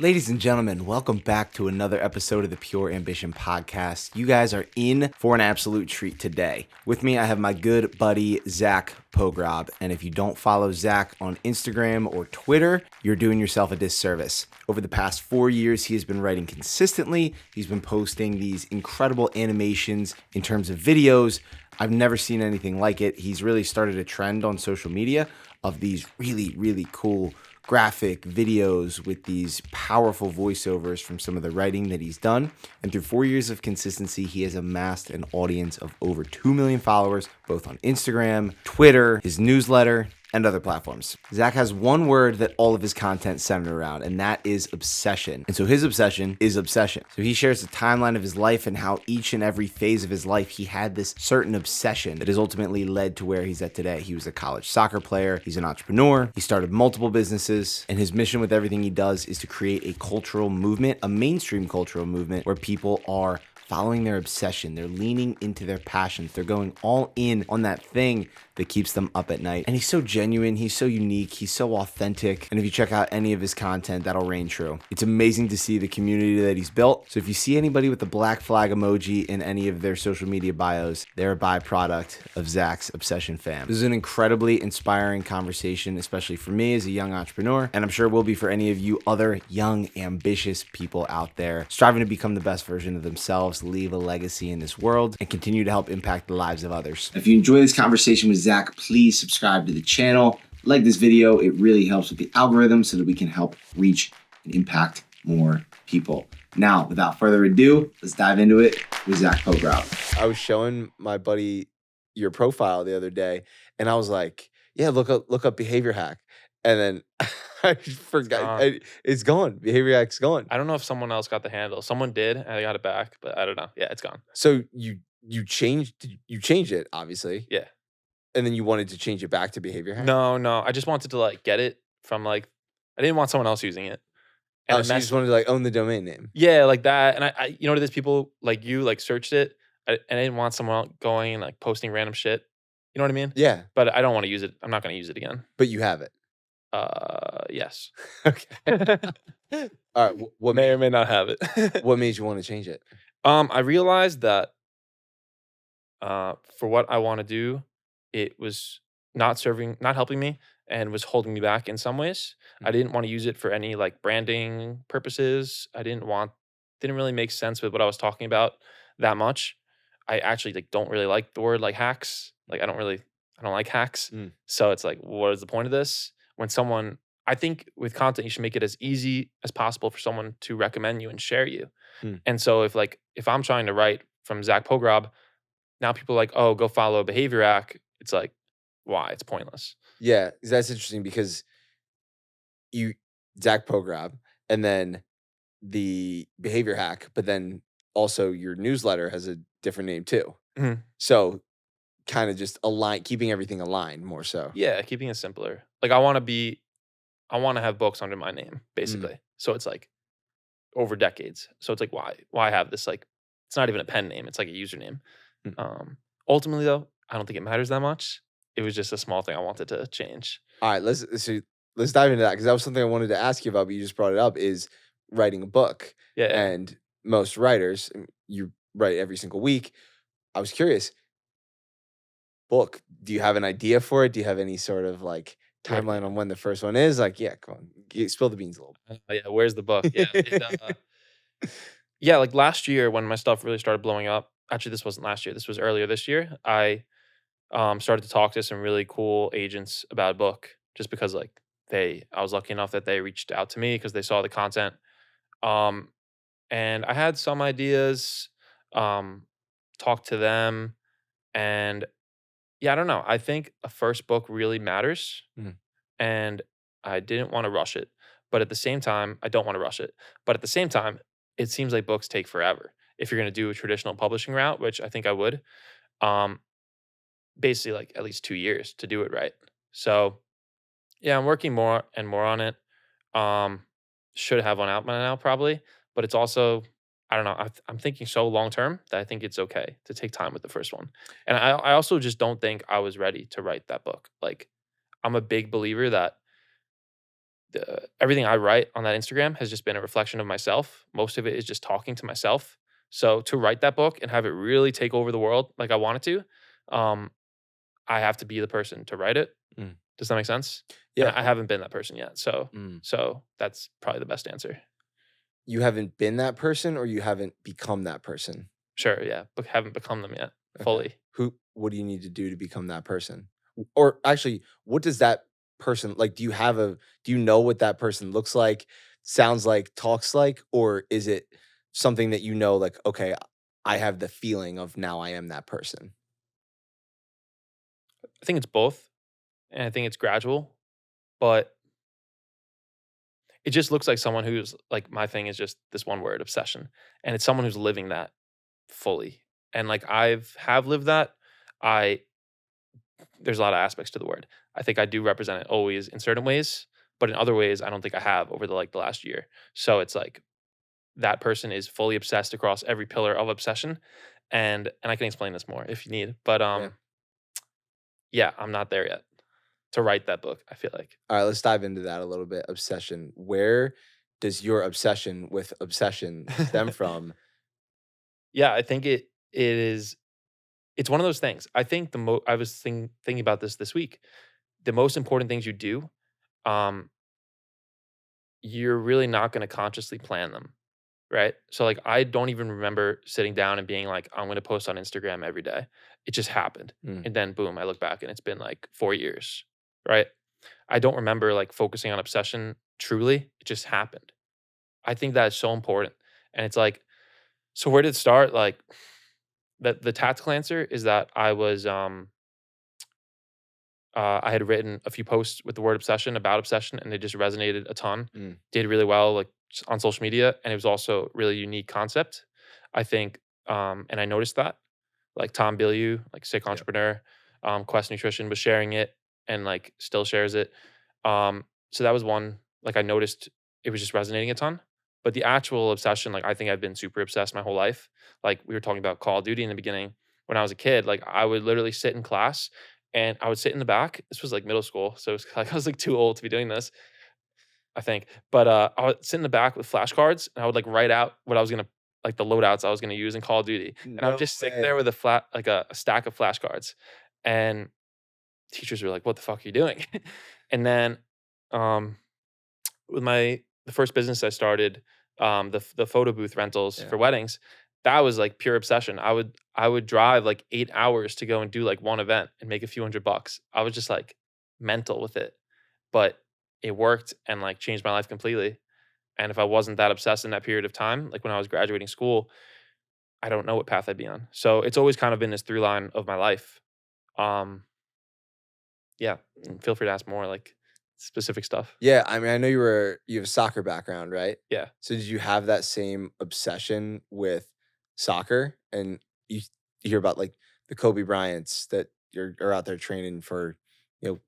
Ladies and gentlemen, welcome back to another episode of the Pure Ambition Podcast. You guys are in for an absolute treat today. With me, I have my good buddy, Zach Pogrob. And if you don't follow Zach on Instagram or Twitter, you're doing yourself a disservice. Over the past 4 years, he has been writing consistently. He's been posting these incredible animations in terms of videos. I've never seen anything like it. He's really started a trend on social media of these really, really cool graphic videos with these powerful voiceovers from some of the writing that he's done. And through 4 years of consistency, he has amassed an audience of over 2 million followers, both on Instagram, Twitter, his newsletter, and other platforms. Zach has one word that all of his content centered around, and that is obsession. And so his obsession is obsession. So he shares the timeline of his life and how each and every phase of his life, he had this certain obsession that has ultimately led to where he's at today. He was a college soccer player. He's an entrepreneur. He started multiple businesses, and his mission with everything he does is to create a cultural movement, a mainstream cultural movement where people are following their obsession. They're leaning into their passions. They're going all in on that thing that keeps them up at night. And he's so genuine. He's so unique. He's so authentic. And if you check out any of his content, that'll reign true. It's amazing to see the community that he's built. So if you see anybody with the black flag emoji in any of their social media bios, they're a byproduct of Zach's obsession fam. This is an incredibly inspiring conversation, especially for me as a young entrepreneur. And I'm sure it will be for any of you other young, ambitious people out there striving to become the best version of themselves, leave a legacy in this world, and continue to help impact the lives of others. If you enjoy this conversation with Zach, please subscribe to the channel. Like this video. It really helps with the algorithm so that we can help reach and impact more people. Now, without further ado, let's dive into it with Zach Pogrob. I was showing my buddy your profile the other day, and I was like, yeah, look up behavior hack. And then I forgot. It's gone. Behavior hack's gone. I don't know if someone else got the handle. Someone did, and I got it back, but I don't know. Yeah, it's gone. So you changed it, obviously. Yeah. And then you wanted to change it back to behavior hack? No. I just wanted to get it from I didn't want someone else using it. And so you just wanted to own the domain name? Yeah, like that. And I you know what it is? People like you searched it, and I didn't want someone else going and posting random shit. You know what I mean? Yeah. But I don't want to use it. I'm not going to use it again. But you have it? Yes. Okay. All right. What may or may not have it. What made you want to change it? I realized that for what I want to do, it was not helping me, and was holding me back in some ways. I didn't want to use it for any branding purposes. Didn't really make sense with what I was talking about that much. I actually don't really like the word hacks. I don't like hacks. So it's what is the point of this? I think with content, you should make it as easy as possible for someone to recommend you and share you. And so if I'm trying to write from Zach Pogrob, now people are oh, go follow Behavior Hack. It's why? It's pointless. Yeah, that's interesting because Zach Pogrob, and then the Behavior Hack, but then also your newsletter has a different name too. So kind of just keeping everything aligned more so. Yeah, keeping it simpler. I want to have books under my name, basically. So it's over decades. So it's why have this? It's not even a pen name. It's a username. Ultimately though, I don't think it matters that much. It was just a small thing I wanted to change. All right, let's dive into that, because that was something I wanted to ask you about, but you just brought it up, is writing a book. Yeah. And most writers, you write every single week. I was curious, book, do you have an idea for it? Do you have any sort of timeline on when the first one is? Yeah, come on, spill the beans a little bit. Yeah, where's the book? Yeah. Yeah, last year when my stuff really started blowing up. Actually, this wasn't last year. This was earlier this year. I started to talk to some really cool agents about a book, just because I was lucky enough that they reached out to me because they saw the content. And I had some ideas, talked to them, and yeah, I don't know. I think a first book really matters, and I didn't want to rush it. But at the same time, I don't want to rush it. But at the same time, it seems like books take forever. If you're going to do a traditional publishing route, which I think I would, basically at least 2 years to do it right. So yeah, I'm working more and more on it. Should have one out by now probably, but it's also, I don't know. I'm thinking so long term that I think it's okay to take time with the first one. And I also just don't think I was ready to write that book. I'm a big believer that everything I write on that Instagram has just been a reflection of myself. Most of it is just talking to myself. So to write that book and have it really take over the world like I want it to, I have to be the person to write it. Mm. Does that make sense? And Yeah. I haven't been that person yet. So Mm. so that's probably the best answer. You haven't been that person or you haven't become that person? Sure, yeah, but haven't become them yet Okay. fully. What do you need to do to become that person? Or actually, what does that person like, do you know what that person looks like, sounds like, talks like, or is it something that you know like, okay, I have the feeling of now I am that person? I think it's both, and I think it's gradual, but it just looks like someone who's like my thing is just this one word, obsession, and it's someone who's living that fully. And like have lived that. I There's a lot of aspects to the word. I think I do represent it always in certain ways, but in other ways I don't think I have over the last year. So it's like that person is fully obsessed across every pillar of obsession, and I can explain this more if you need. But Yeah. yeah, I'm not there yet to write that book, I feel like. All right, let's dive into that a little bit. Obsession. Where does your obsession with obsession stem from? Yeah, I think it's one of those things. I think I was thinking about this week. The most important things you do, um, you're really not gonna consciously plan them, right? So, like, I don't even remember sitting down and being like, "I'm gonna post on Instagram every day." It just happened, Mm, and then boom, I look back and it's been, like, 4 years, right? I don't remember, like, focusing on obsession truly, it just happened. I think that is so important, and it's like, so where did it start? Like, the tactical answer is that I had written a few posts with the word obsession about obsession, and they just resonated a ton. mm, Did really well, like on social media, and it was also a really unique concept. I think, and I noticed that, like Tom Bilyeu, like Sick yeah. Entrepreneur, Quest Nutrition was sharing it, and like still shares it. So that was one. Like I noticed it was just resonating a ton. But the actual obsession, like I think I've been super obsessed my whole life. Like we were talking about Call of Duty in the beginning. When I was a kid, like I would literally sit in class and I would sit in the back. This was like middle school, so it's like I was like too old to be doing this, I think. But I would sit in the back with flashcards, and I would like write out what I was gonna like the loadouts I was gonna use in Call of Duty, and I would No just sit there way. with a stack of flashcards, and teachers were like, "What the fuck are you doing?" And then um, with the first business I started, the photo booth rentals Yeah. for weddings, that was like pure obsession. I would drive like 8 hours to go and do like one event and make a few $100. I was just like mental with it, but it worked and like changed my life completely. And if I wasn't that obsessed in that period of time, like when I was graduating school, I don't know what path I'd be on. So it's always kind of been this through line of my life. Um, yeah, and feel free to ask more like specific stuff. Yeah, I mean, I know you have a soccer background, right? Yeah. So did you have that same obsession with soccer? And you hear about like the Kobe Bryants that are out there training for, you know,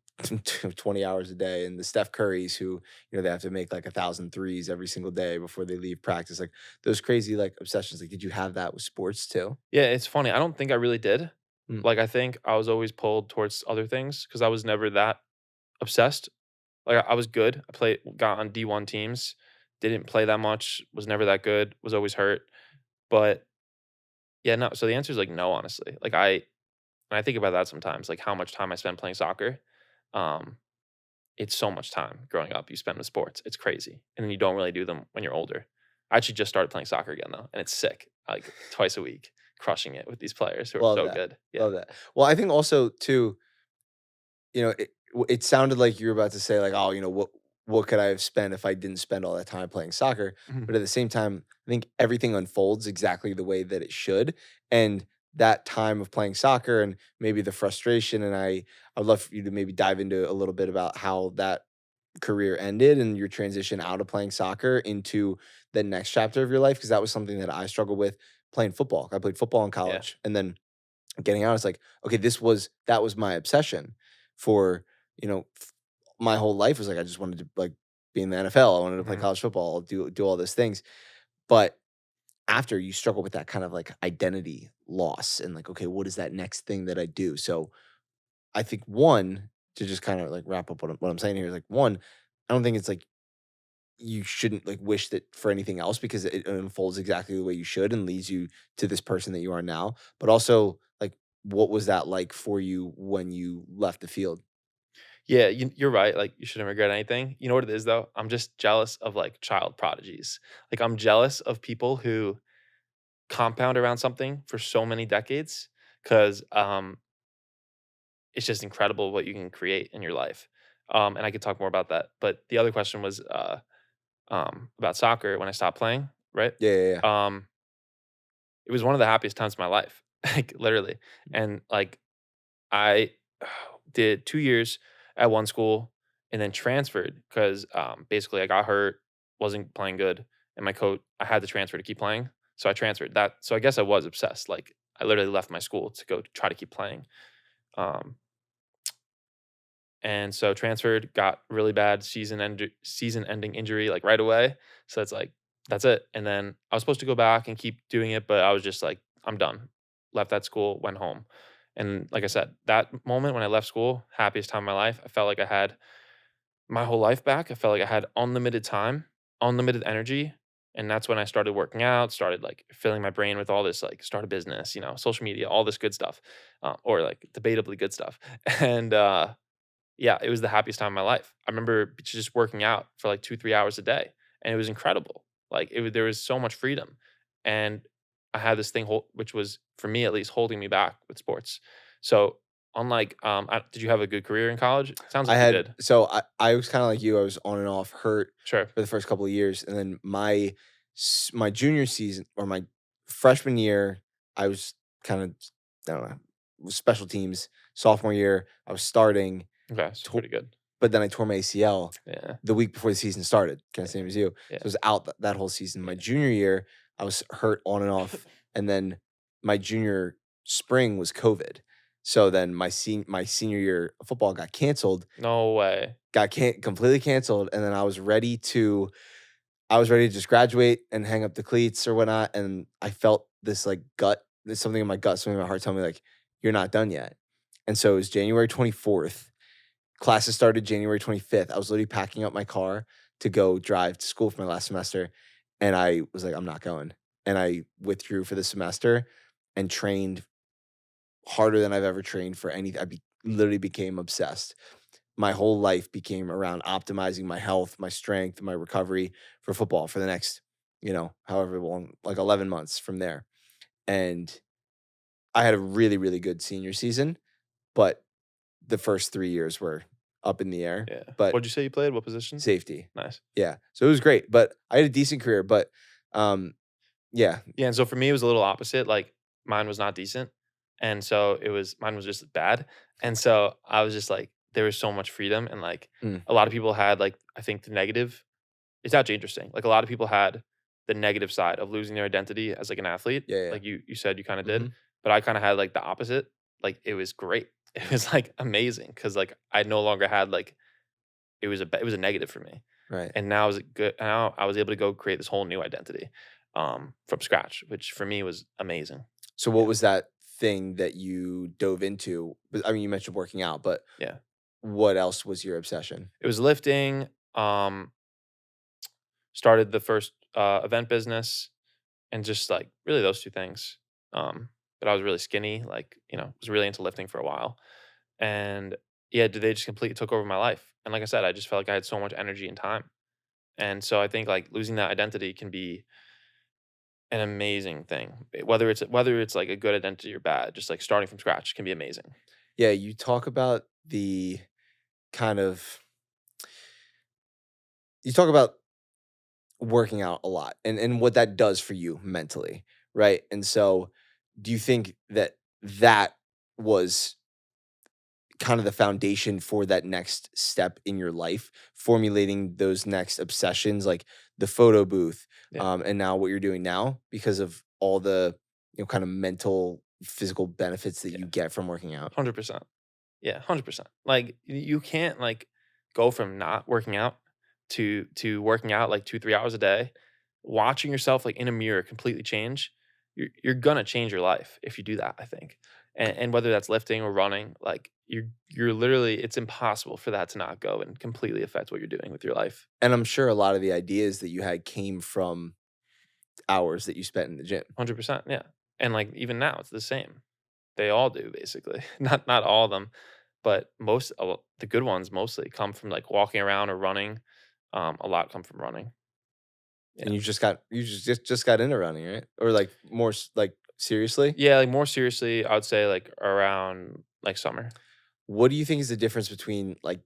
20 hours a day, and the Steph Currys who, they have to make like 1,000 threes every single day before they leave practice. Like those crazy like obsessions. Like, did you have that with sports too? Yeah, it's funny. I don't think I really did. Mm, Like, I think I was always pulled towards other things because I was never that obsessed. Like, I was good. Got on D1 teams, didn't play that much, was never that good, was always hurt. But yeah, no. So the answer is like no, honestly. When I think about that sometimes, like how much time I spend playing soccer, um, it's so much time growing up you spend with sports. It's crazy. And then you don't really do them when you're older. I actually just started playing soccer again though, and it's sick. Like twice a week, crushing it with these players who are love so that. good. Yeah. Love that. Well, I think also too, it sounded like you were about to say like, "Oh, what could I have spent if I didn't spend all that time playing soccer?" Mhm. But at the same time, I think everything unfolds exactly the way that it should, and that time of playing soccer and maybe the frustration, and I'd love for you to maybe dive into a little bit about how that career ended and your transition out of playing soccer into the next chapter of your life, because that was something that I struggled with playing football. I played football in Yeah. college, and then getting out, it's like, okay, that was my obsession for, my whole life was like, I just wanted to like be in the NFL. I wanted to play Mhm. college football, do all those things. But after you struggle with that kind of like identity loss and like, okay, what is that next thing that I do? So I think one, to just kind of like wrap up what I'm saying here is like one, I don't think it's like you shouldn't like wish that for anything else because it unfolds exactly the way you should and leads you to this person that you are now. But also, like, what was that like for you when you left the field? Yeah, you're right, like, you shouldn't regret anything. You know what it is, though? I'm just jealous of, like, child prodigies. Like, I'm jealous of people who compound around something for so many decades 'cause, it's just incredible what you can create in your life. And I could talk more about that, but the other question was, about soccer when I stopped playing, right? Yeah, yeah, yeah. Um, it was one of the happiest times of my life, like, literally, and, like, I did 2 years at one school and then transferred because basically I got hurt, wasn't playing good, and my coach I had to transfer to keep playing, so I transferred. So I guess I was obsessed, like, I literally left my school to go try to keep playing, um, and so transferred, got really bad season-ending injury, like, right away, so it's like, that's it, and then I was supposed to go back and keep doing it, but I was just like, "I'm done." Left that school, went home, and like I said, that moment when I left school, happiest time of my life, I felt like I had my whole life back, I felt like I had unlimited time, unlimited energy, and that's when I started working out, started, like, filling my brain with all this, like, start a business, social media, all this good stuff, or, like, debatably good stuff, and, yeah, it was the happiest time of my life. I remember just working out for like 2, 3 hours a day, and it was incredible. Like, there was so much freedom, and I had this thing which was, for me at least, holding me back with sports. So, unlike, did you have a good career in college? It sounds I like you had did. so I was kinda like you, I was on and off hurt Sure. for the first couple of years, and then my junior season or my freshman year, I was kinda, I don't know, was special teams. Sophomore year, I was starting, Okay, so to pretty good. but then I tore my ACL Yeah, the week before the season started, kinda yeah, same as you. So I yeah, was out that whole season. My yeah. junior year, I was hurt on and off, and then my junior spring was COVID. So then my senior year of football got canceled, No way. completely canceled, and then I was ready to just graduate and hang up the cleats or whatnot, and I felt this, like, there's something in my gut, something in my heart telling me, like, "You're not done yet." And so it was January 24th. Classes started January 25th. I was literally packing up my car to go drive to school for my last semester, and I was like, "I'm not going." And I withdrew for the semester and trained harder than I've ever trained for anything. Literally became obsessed. My whole life became around optimizing my health, my strength, my recovery for football for the next, however long, like 11 months from there. And I had a really, really good senior season, but the first 3 years were up in the air. Yeah. But What'd you say you played? What position? safety. Nice. Yeah. So it was great, but I had a decent career, but, yeah. Yeah, and so for me, it was a little opposite, like, mine was not decent, and so mine was just bad, and so I was just like, there was so much freedom and, like, Mm. a lot of people had, like, I think the negative. It's actually interesting, like, a lot of people had the negative side of losing their identity as, like, an athlete, Yeah, yeah. like you said you kinda did, Mhm. but I kinda had, like, the opposite, like, it was great. It was, like, amazing because like, I no longer had, like, it was a negative for me. Right. And now I was able to go create this whole new identity, from scratch, which for me was amazing. So what Yeah, was that thing that you dove into? I mean, you mentioned working out, but yeah. what else was your obsession? It was lifting, started the first, event business, and just, like, really those 2 things. But I was really skinny, like, was really into lifting for a while, and, yeah, they just completely took over my life, and like I said, I just felt like I had so much energy and time, and so I think, like, losing that identity can be an amazing thing, whether it's, like, a good identity or bad, just, like, starting from scratch can be amazing. Yeah, you talk about the kind of you talk about working out a lot and what that does for you mentally, right? And so do you think that that was kind of the foundation for that next step in your life, formulating those next obsessions like the photo booth, Yeah, and now what you're doing now because of all the, kind of mental, physical benefits that you yeah, get from working out? 100%. Yeah, 100%. Like, you can't, like, go from not working out to working out, like, 2, 3 hours a day, watching yourself, like, in a mirror completely change. You're gonna change your life if you do that, I think. And whether that's lifting or running, like, you're literally it's impossible for that to not go and completely affect what you're doing with your life. And I'm sure a lot of the ideas that you had came from hours that you spent in the gym. 100%, yeah. And, like, even now, it's the same. They all do, basically. Not all of them, but the good ones mostly come from, like, walking around or running. A lot come from running. And Yeah. you just got into running, right? Or like more like seriously? Yeah, like, more seriously, I would say, like, around, like, summer. What do you think is the difference between like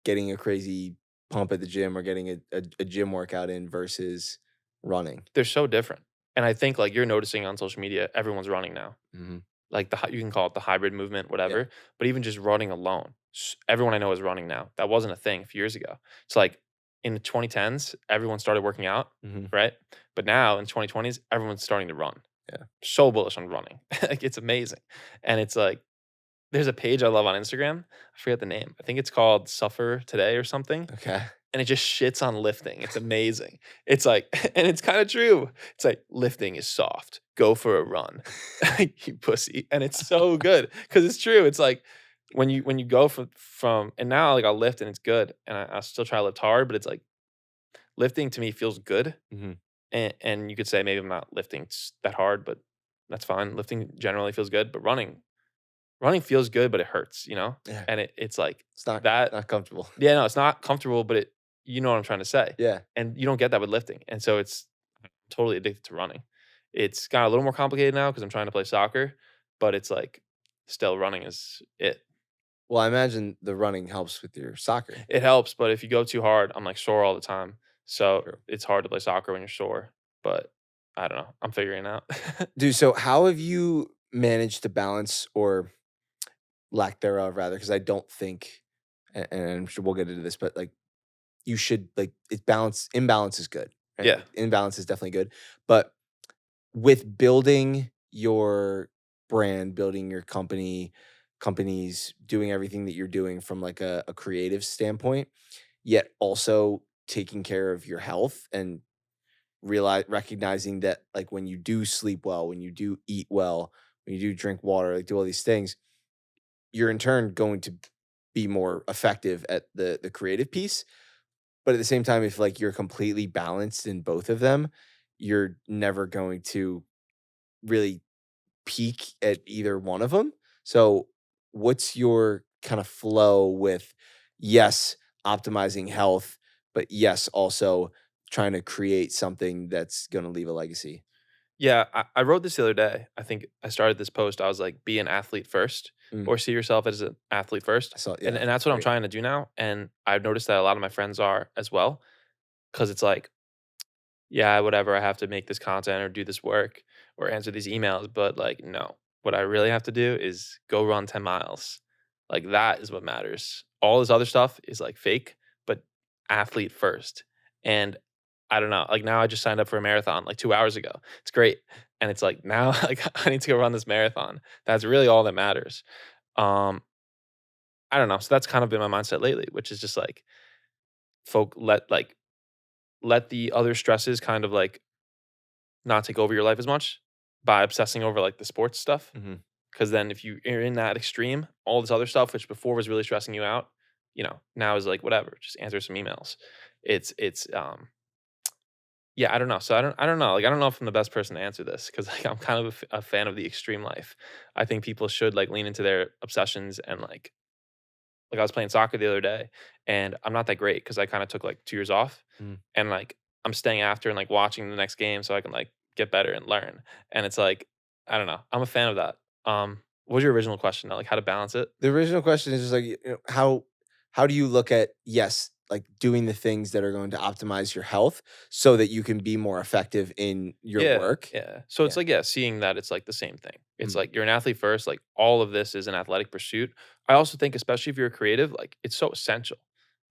getting a crazy pump at the gym or getting a gym workout in versus running? They're so different, and I think, like, you're noticing on social media, everyone's running now. Mhm. Like, you can call it the hybrid movement, Yeah. whatever, but even just running alone, everyone I know is running now. That wasn't a thing a few years ago. It's like in the 2010s, everyone started working out, Mhm. right? But now in 2020s, everyone's starting to run. Yeah. So bullish on running. Like, it's amazing. And it's like, there's a page I love on Instagram. I forget the name. I think it's called Suffer Today or something, Okay. and it just shits on lifting. It's amazing. It's like, and it's kind of true. It's like lifting is soft. Go for a run, you pussy. And it's so good because it's true. It's like when you go from and now like I'll lift and it's good, and I still try to lift hard, but it's like lifting to me feels good. Mhm. And you could say maybe I'm not lifting that hard, but that's fine. Lifting generally feels good, but running feels good, but it hurts, you know. Yeah. And it's like It's not that. not comfortable. Yeah, no, it's not comfortable, but you know what I'm trying to say. Yeah. And you don't get that with lifting. And so it's totally addicted to running. It's got a little more complicated now because I'm trying to play soccer, but it's like still running is it. Well, I imagine the running helps with your soccer. It helps, but if you go too hard, I'm like sore all the time. So True. it's hard to play soccer when you're sore. But I don't know. I'm figuring it out. Dude, so how have you managed to balance or lack thereof rather? Because I don't think, and I'm sure we'll get into this, but like you should like it balance imbalance is good. Right? Yeah. Like, imbalance is definitely good. But with building your brand, building your companies, doing everything that you're doing from like a creative standpoint, yet also taking care of your health and recognizing that like when you do sleep well, when you do eat well, when you do drink water, like do all these things, you're in turn going to be more effective at the creative piece. But at the same time, if like you're completely balanced in both of them, you're never going to really peak at either one of them. So, what's your kind of flow with, yes, optimizing health, but yes, also trying to create something that's going to leave a legacy? Yeah, I wrote this the other day. I think I started this post. I was like, be an athlete first, Mm, or see yourself as an athlete first. I saw, And yeah, and that's what I'm great. trying to do now. And I've noticed that a lot of my friends are as well. Cause it's like, yeah, whatever, I have to make this content or do this work or answer these emails. But like, no, what I really have to do is go run 10 miles. Like that is what matters. All this other stuff is like fake, but athlete first. And I don't know. Like now I just signed up for a marathon like 2 hours ago. It's great. And it's like now like I need to go run this marathon. That's really all that matters. Um, I don't know. So that's kind of been my mindset lately, which is just like folk let the other stresses kind of like not take over your life as much by obsessing over like the sports stuff. Mhm. Cause then if you're in that extreme, all this other stuff, which before was really stressing you out, now is like whatever, just answer some emails. It's yeah, I don't know. So I don't know. Like I don't know if I'm the best person to answer this because like I'm kind of a fan of the extreme life. I think people should like lean into their obsessions and like I was playing soccer the other day and I'm not that great because I kind of took like 2 years off Mm. and like I'm staying after and like watching the next game so I can like get better and learn. And it's like, I don't know. I'm a fan of that. What was your original question though? Like how to balance it? The original question is just like, how do you look at, yes, like doing the things that are going to optimize your health so that you can be more effective in your Yeah. work? Yeah. So it's Yeah. like, yeah, seeing that it's like the same thing. It's Mm. like you're an athlete first, like all of this is an athletic pursuit. I also think, especially if you're a creative, like it's so essential.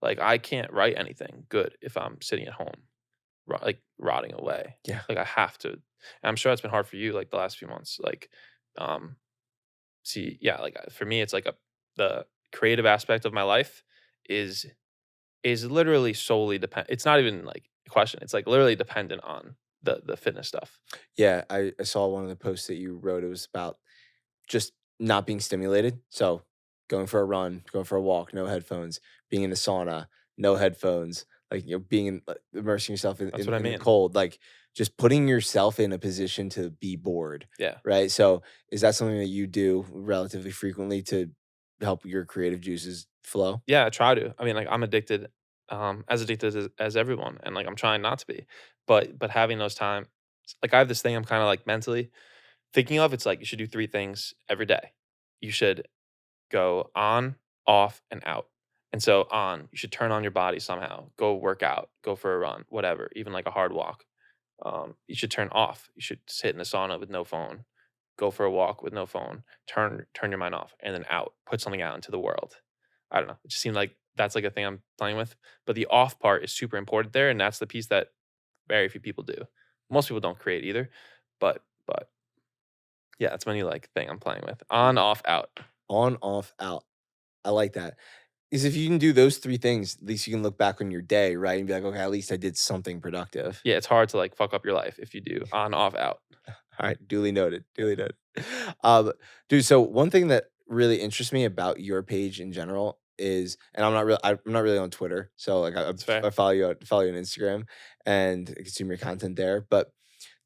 Like I can't write anything good if I'm sitting at home like rotting away. Yeah. Like I have to. And I'm sure it's been hard for you like the last few months. Like, um, see, yeah, like for me, it's like the creative aspect of my life is is literally solely depend. It's not even like a question. It's like literally dependent on the fitness stuff. Yeah, I saw one of the posts that you wrote. It was about just not being stimulated. So going for a run, going for a walk, no headphones, being in the sauna, no headphones, like, being in, immersing yourself in, That's what I in the mean. cold, like just putting yourself in a position to be bored, Yeah. right? So is that something that you do relatively frequently to help your creative juices flow? Yeah, I try to. I mean, like, I'm addicted as everyone, and, like, I'm trying not to be. But having those times, like, I have this thing I'm kinda, like, mentally thinking of, it's like, you should do 3 things every day. You should go on, off, and out. And so on, you should turn on your body somehow, go work out, go for a run, whatever, even like a hard walk. You should turn off. You should sit in a sauna with no phone, go for a walk with no phone, turn your mind off, and then out, put something out into the world. I don't know. It just seemed like that's like a thing I'm playing with. But the off part is super important there, and that's the piece that very few people do. Most people don't create either. But yeah, that's my new like thing I'm playing with. On, off, out. On, off, out. I like that. Is if you can do those 3 things, at least you can look back on your day, right, and be like, "Okay, at least I did something productive." Yeah, it's hard to like fuck up your life if you do on, off, out. Alright, duly noted, duly noted. Um, Dude, so one thing that really interests me about your page in general is, and I'm not really on Twitter, so, like, It's fair. I follow you on Instagram and I consume your content there, but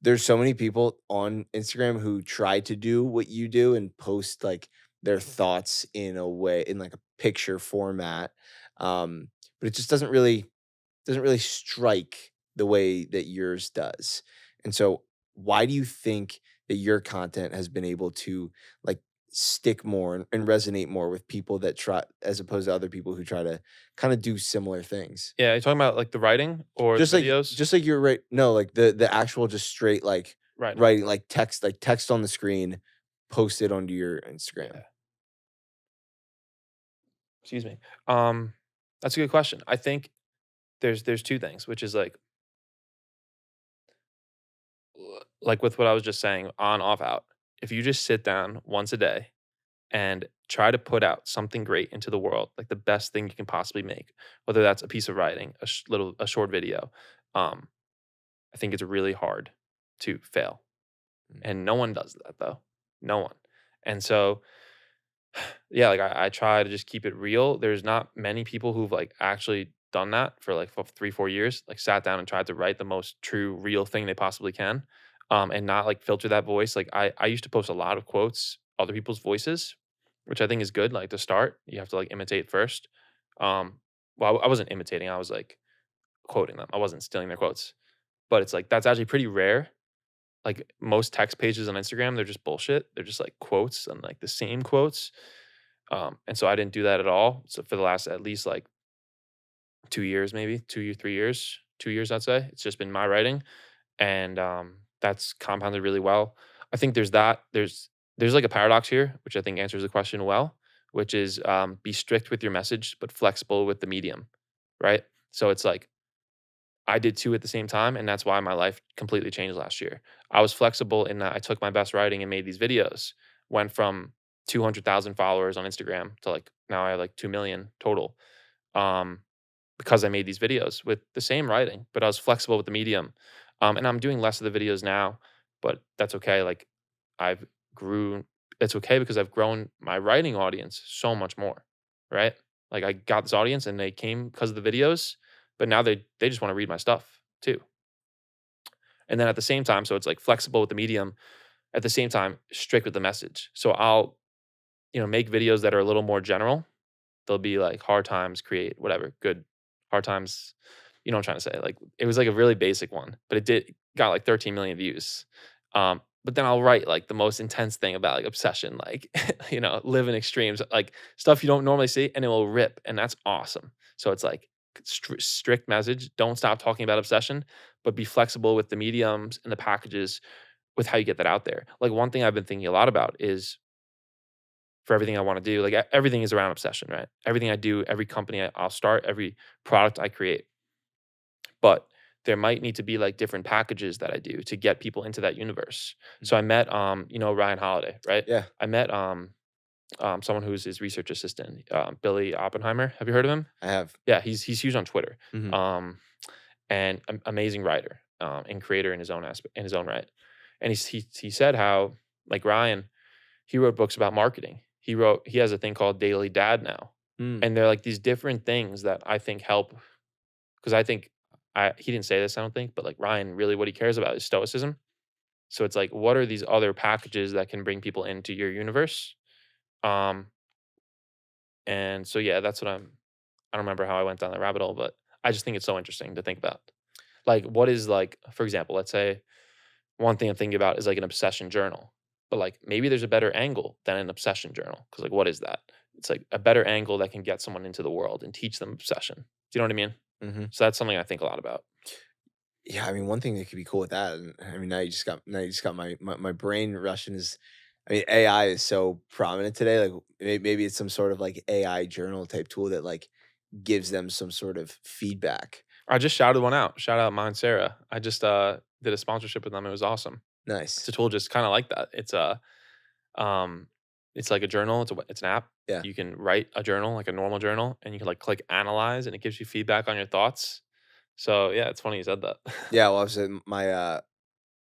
there's so many people on Instagram who try to do what you do and post, like, their thoughts in a way in, like, a picture format, but it just doesn't really strike the way that yours does. And so why do you think that your content has been able to, like, stick more and resonate more with people that try, as opposed to other people who try to kind of do similar things? Yeah, you're talking about like the writing or the videos? Just like you're right, no, like the actual just straight, like, Writing. writing, like text on the screen, post it onto your Instagram. Yeah. Excuse me. Um, that's a good question. I think there's 2 things, which is like with what I was just saying, on, off, out. If you just sit down once a day and try to put out something great into the world, like the best thing you can possibly make, whether that's a piece of writing, a short video, um, I think it's really hard to fail. Mm. And no one does that though. No one. And so yeah, like I try to just keep it real. There's not many people who've like actually done that for like 3, 4 years, like sat down and tried to write the most true, real thing they possibly can. And not like filter that voice. Like I used to post a lot of quotes, other people's voices, which I think is good. Like to start, you have to like imitate first. Well, I wasn't imitating, I was like quoting them. I wasn't stealing their quotes. But it's like that's actually pretty rare. Like most text pages on Instagram, they're just bullshit. They're just like quotes and like the same quotes. And so I didn't do that at all. So for the last at least like 2 years, maybe 3 years, 2 years, I'd say it's just been my writing, and that's compounded really well. I think there's that. There's like a paradox here, which I think answers the question well, which is be strict with your message, but flexible with the medium, right? So it's like I did 2 at the same time, and that's why my life completely changed last year. I was flexible in that I took my best writing and made these videos. Went from 200,000 followers on Instagram to like now I have like 2 million total. Um, because I made these videos with the same writing, but I was flexible with the medium. And I'm doing less of the videos now, but that's okay. Like I've grew it's okay because I've grown my writing audience so much more, right? Like I got this audience and they came because of the videos, but now they just want to read my stuff too. And then at the same time, so it's like flexible with the medium, at the same time, strict with the message. So I'll, make videos that are a little more general. They'll be like hard times create whatever, good hard times. You know what I'm trying to say? Like it was like a really basic one, but it got like 13 million views. But then I'll write like the most intense thing about like obsession, like live in extremes, like stuff you don't normally see, and it will rip, and that's awesome. So it's like strict message. Don't stop talking about obsession, but be flexible with the mediums and the packages with how you get that out there. Like one thing I've been thinking a lot about is for everything I want to do. Like everything is around obsession, right? Everything I do, every company I'll start, every product I create. But there might need to be like different packages that I do to get people into that universe. So I met Ryan Holiday, right? Yeah, I met someone who's his research assistant, Billy Oppenheimer. Have you heard of him? I have. Yeah, he's huge on Twitter. Mhm. Um and amazing writer and creator in his own aspect in his own right. And he said how like Ryan, he wrote books about marketing. he has a thing called Daily Dad now, Mm. and they're like these different things that I think help. Because I think he didn't say this, I don't think, but like Ryan, really, what he cares about is stoicism. So it's like, what are these other packages that can bring people into your universe? Um, and so yeah, that's what I don't remember how I went down that rabbit hole, but I just think it's so interesting to think about. Like, what is like, for example, let's say one thing I'm thinking about is like an obsession journal, but like maybe there's a better angle than an obsession journal. Cause like, what is that? It's like a better angle that can get someone into the world and teach them obsession. Do you know what I mean? Hmm. So that's something I think a lot about. Yeah, I mean, one thing that could be cool with that, and I mean, now you just got my brain rushing is, I mean, AI is so prominent today. Like, maybe it's some sort of like AI journal type tool that like gives them some sort of feedback. I just shouted one out. Shout out mine, Sarah. I just did a sponsorship with them. It was awesome. It's a Nice. tool just kind of like that. Um it's like a journal. It's an app. Yeah. You can write a journal like a normal journal, and you can like click analyze, and it gives you feedback on your thoughts. So yeah, it's funny you said that. Yeah. Well, I was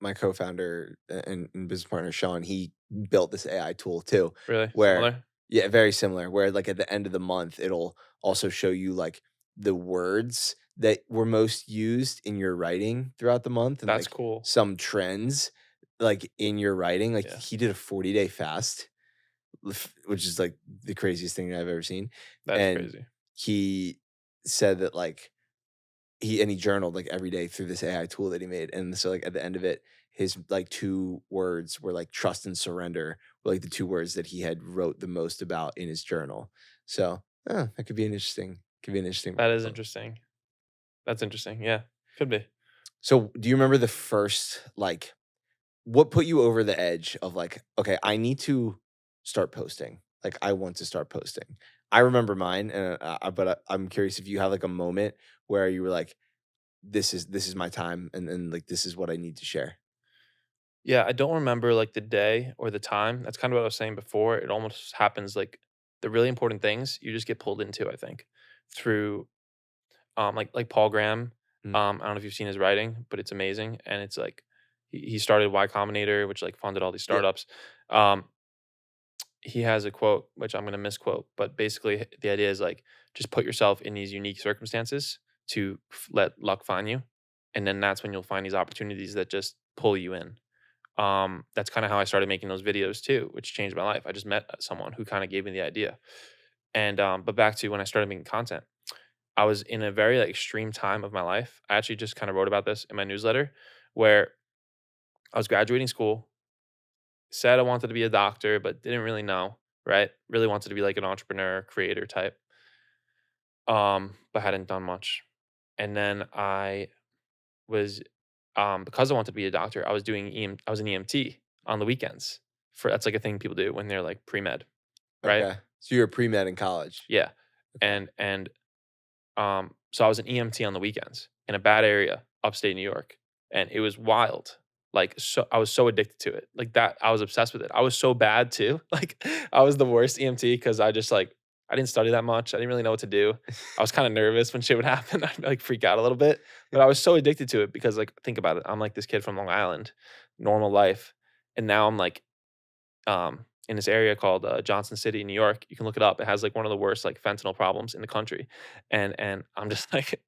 my co-founder and business partner Sean, he built this AI tool too, Really where similar. yeah, very similar. Where like at the end of the month, it'll also show you like the words that were most used in your writing throughout the month and That's like cool. some trends like in your writing. Like Yeah, he did a 40-day fast, which is like the craziest thing I've ever seen. that's And crazy. he said that like he journaled, like, every day through this AI tool that he made, and so, like, at the end of it, his, like, 2 words were, like, "trust" and "surrender" were, like, the 2 words that he had wrote the most about in his journal. So, that could be an interesting That is rabbit. interesting. That's interesting. Yeah, could be. So, do you remember the first, like what put you over the edge of, like, "Okay, I need to start posting. Like, I want to start posting." I remember mine, and, but I'm curious if you have, like, a moment where you were like, "This is my time, and, like, this is what I need to share." Yeah, I don't remember like the day or the time. That's kind of what I was saying before. It almost happens like the really important things you just get pulled into, I think, through like Paul Graham. Mm, I don't know if you've seen his writing, but it's amazing. And it's like he started Y Combinator, which like funded all these yep, startups. Um, he has a quote, which I'm gonna misquote, but basically the idea is like just put yourself in these unique circumstances to let luck find you. And then that's when you'll find these opportunities that just pull you in. That's kind of how I started making those videos too, which changed my life. I just met someone who kind of gave me the idea. And but back to when I started making content, I was in a very like extreme time of my life. I actually just kind of wrote about this in my newsletter where I was graduating school, said I wanted to be a doctor, but didn't really know, right? Really wanted to be like an entrepreneur, creator type. But hadn't done much. And then I was because I wanted to be a doctor, I was doing I was an EMT on the weekends. For that's like a thing people do when they're like pre-med, right? okay. So you were pre-med in college. Yeah. Okay. And so I was an EMT on the weekends in a bad area, upstate New York, and it was wild. Like so I was so addicted to it. Like that I was obsessed with it. I was so bad too. Like I was the worst EMT because I just like I didn't study that much. I didn't really know what to do. I was kind of nervous when shit would happen. I'd like freak out a little bit. But I was so addicted to it because like think about it. I'm like this kid from Long Island, normal life. And now I'm like in this area called Johnson City, New York. You can look it up. It has like one of the worst like fentanyl problems in the country, and I'm just like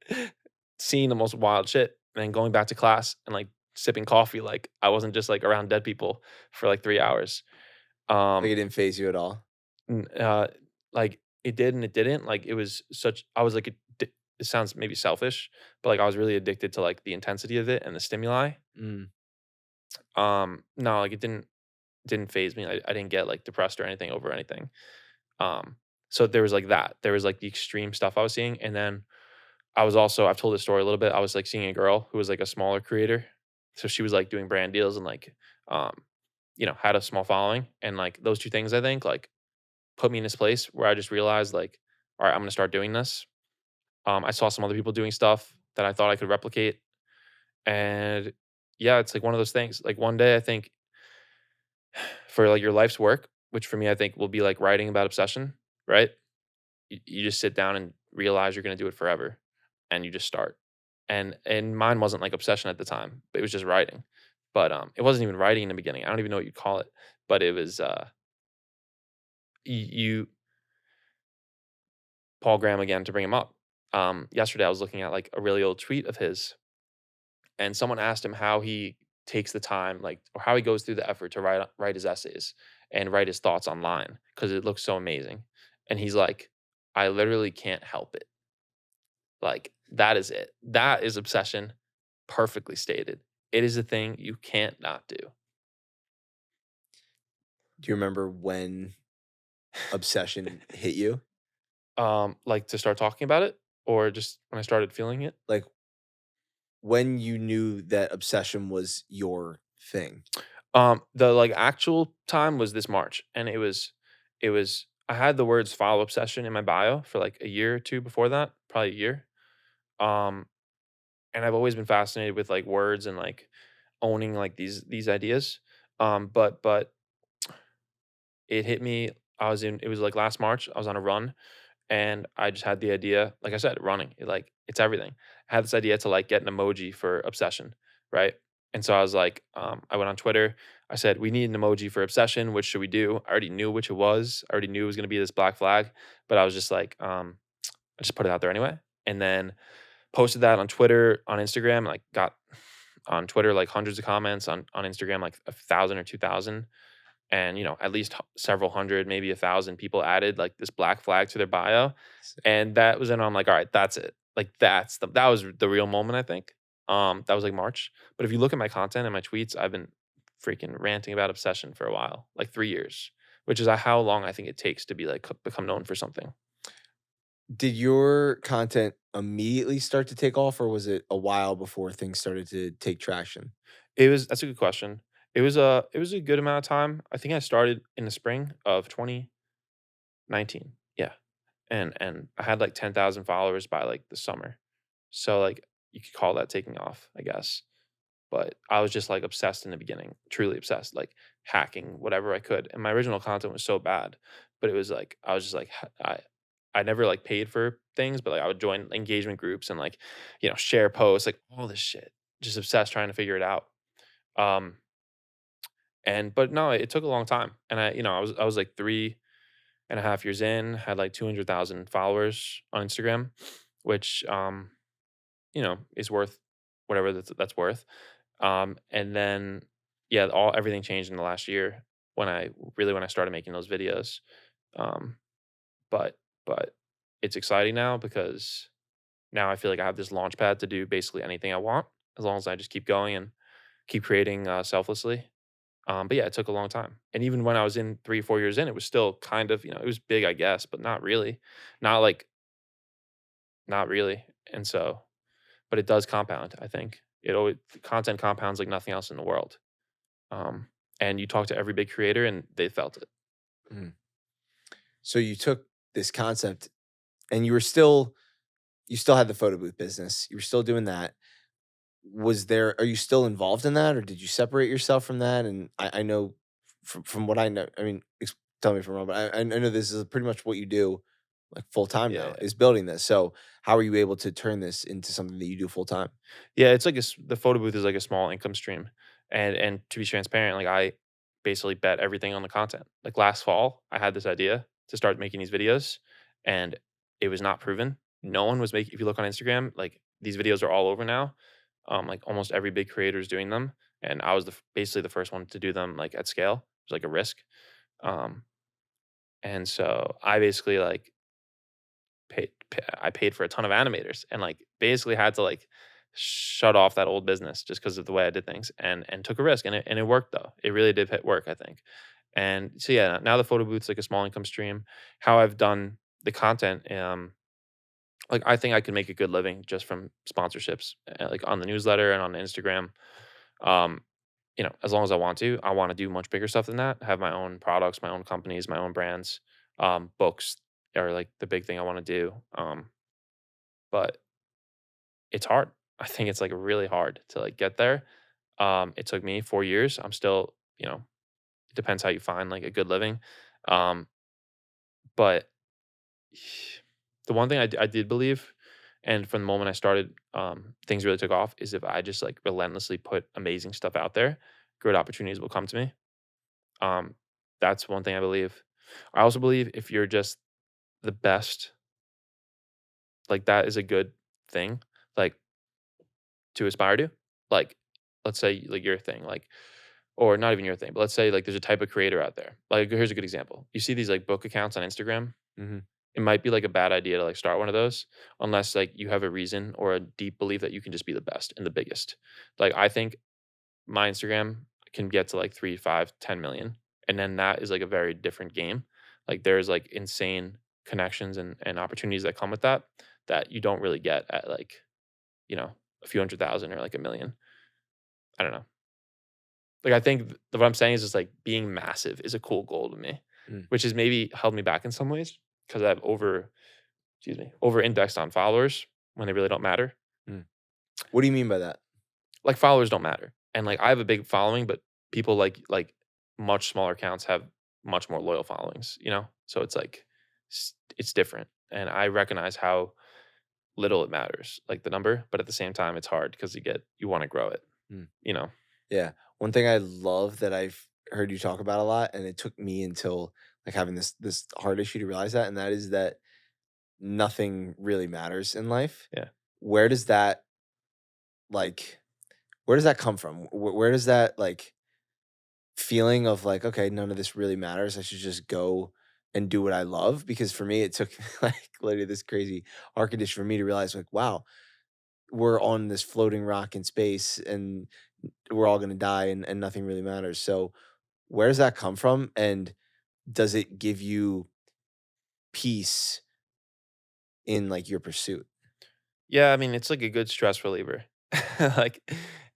seeing the most wild shit, and then going back to class and like sipping coffee like I wasn't just like around dead people for like 3 hours. Like, Um, it didn't phase you at all? n- uh, like it did and it didn't. Like it was such. I was like it sounds maybe selfish, but like I was really addicted to like the intensity of it and the stimuli. Mm, No, like it didn't phase me. I didn't get like depressed or anything over anything. Um, so there was like that. There was like the extreme stuff I was seeing, and then I was also I've told this story a little bit. I was like seeing a girl who was like a smaller creator, so she was like doing brand deals and like, um, had a small following, and like those two things I think like put me in this place where I just realized like, all right, I'm gonna start doing this. I saw some other people doing stuff that I thought I could replicate, and yeah, it's like one of those things. Like one day I think for like your life's work, which for me I think will be like writing about obsession, right? You just sit down and realize you're going to do it forever, and you just start. And mine wasn't like obsession at the time, but it was just writing. But it wasn't even writing in the beginning. I don't even know what you'd call it, but it was you Paul Graham again to bring him up. Yesterday I was looking at like a really old tweet of his, and someone asked him how he takes the time, like, or how he goes through the effort to write his essays and write his thoughts online because it looks so amazing. And he's like, I literally can't help it. Like, that is it. That is obsession, perfectly stated. It is a thing you can't not do. Do you remember when obsession hit you? Like to start talking about it, or just when I started feeling it. Like when you knew that obsession was your thing? The like actual time was this March, and it was I had the words "follow obsession" in my bio for like a year or two before that, probably a year. Um, and I've always been fascinated with like words and like owning like these ideas. But it hit me. It was like last March. I was on a run, and I just had the idea, like I said, running, it's everything. I had this idea to like get an emoji for obsession, right? And so I was like, I went on Twitter. I said, we need an emoji for obsession. Which should we do? I already knew which it was. I already knew it was going to be this black flag, but I was just like, I just put it out there anyway. And then posted that on Twitter, on Instagram, like got on Twitter like hundreds of comments, on Instagram like 1,000 or 2,000, and at least several hundred, maybe 1,000 people added like this black flag to their bio. And that was when I'm like, all right, that's it. Like that was the real moment, I think. That was like March. But if you look at my content and my tweets, I've been freaking ranting about obsession for a while, like 3 years, which is how long I think it takes to be like become known for something. Did your content immediately start to take off, or was it a while before things started to take traction? That's a good question. It was a good amount of time. I think I started in the spring of 2019. Yeah. And I had like 10,000 followers by like the summer. So like you could call that taking off, I guess. But I was just like obsessed in the beginning, truly obsessed, like hacking whatever I could. And my original content was so bad, but it was like I was just like I never like paid for things, but like I would join engagement groups and like, share posts, like all this shit. Just obsessed trying to figure it out. Um and but no, it took a long time. And I was like 3.5 years in, had like 200,000 followers on Instagram, which is worth whatever that's worth. And then yeah, all everything changed in the last year when I started making those videos. Um, but but it's exciting now because now I feel like I have this launch pad to do basically anything I want as long as I just keep going and keep creating selflessly. But yeah, it took a long time. And even when I was in 3, 4 years in, it was still kind of, it was big, I guess, but not really. Not like, not really. And so, but it does compound, I think. Content compounds like nothing else in the world. Um, and you talk to every big creator and they felt it. Mhm. So you took this concept and you still had the photo booth business. You were still doing that. Are you still involved in that, or did you separate yourself from that? And I know from what I know, I mean, tell me if I'm wrong, but I know this is pretty much what you do like full time now, Yeah. is building this. So how are you able to turn this into something that you do full time? Yeah, it's like the photo booth is like a small income stream, and to be transparent, like I basically bet everything on the content. Like last fall, I had this idea to start making these videos, and it was not proven. No one was making. If you look on Instagram, like these videos are all over now. Like almost every big creator is doing them, and I was basically the first one to do them like at scale. It was like a risk, um, and so I basically like I paid for a ton of animators and like basically had to like shut off that old business just because of the way I did things and took a risk and it worked though. It really did work, I think. And so yeah, now the photo booth's like a small income stream. How I've done the content, like I think I could make a good living just from sponsorships, like on the newsletter and on Instagram. Um, as long as I want to do much bigger stuff than that. Have my own products, my own companies, my own brands. Books are like the big thing I want to do. But it's hard. I think it's like really hard to like get there. It took me 4 years. I'm still, it depends how you find like a good living. Um, but the one thing I did believe, and from the moment I started, things really took off, is if I just like relentlessly put amazing stuff out there, good opportunities will come to me. Um, that's one thing I believe. I also believe if you're just the best, like that is a good thing, like to aspire to. Like, let's say like your thing, like, or not even your thing, but let's say like there's a type of creator out there. Like, here's a good example. You see these like book accounts on Instagram. Hmm. It might be like a bad idea to like start one of those unless like you have a reason or a deep belief that you can just be the best and the biggest. Like I think my Instagram can get to like 3, 5, 10 million. And then that is like a very different game. Like there's like insane connections and opportunities that come with that that you don't really get at like, you know, a few 100,000 or like a million. I don't know. Like I think what I'm saying is just like being massive is a cool goal to me, Mm. which has maybe held me back in some ways because I've over indexed on followers when they really don't matter. Mm. What do you mean by that? Like followers don't matter. And like I have a big following, but people like much smaller accounts have much more loyal followings, you know? So it's like it's different. And I recognize how little it matters, like the number, but at the same time it's hard because you want to grow it, Mm. you know. Yeah. One thing I love that I've heard you talk about a lot, and it took me until like having this hard issue to realize that, and that is that nothing really matters in life. Yeah. Where does that like where does that come from? Where does that like feeling of like, okay, none of this really matters. I should just go and do what I love? Because for me, it took like literally this crazy arc condition for me to realize like, wow, we're on this floating rock in space and we're all gonna die and nothing really matters. So where does that come from? And does it give you peace in like your pursuit? Yeah, I mean, it's like a good stress reliever. Like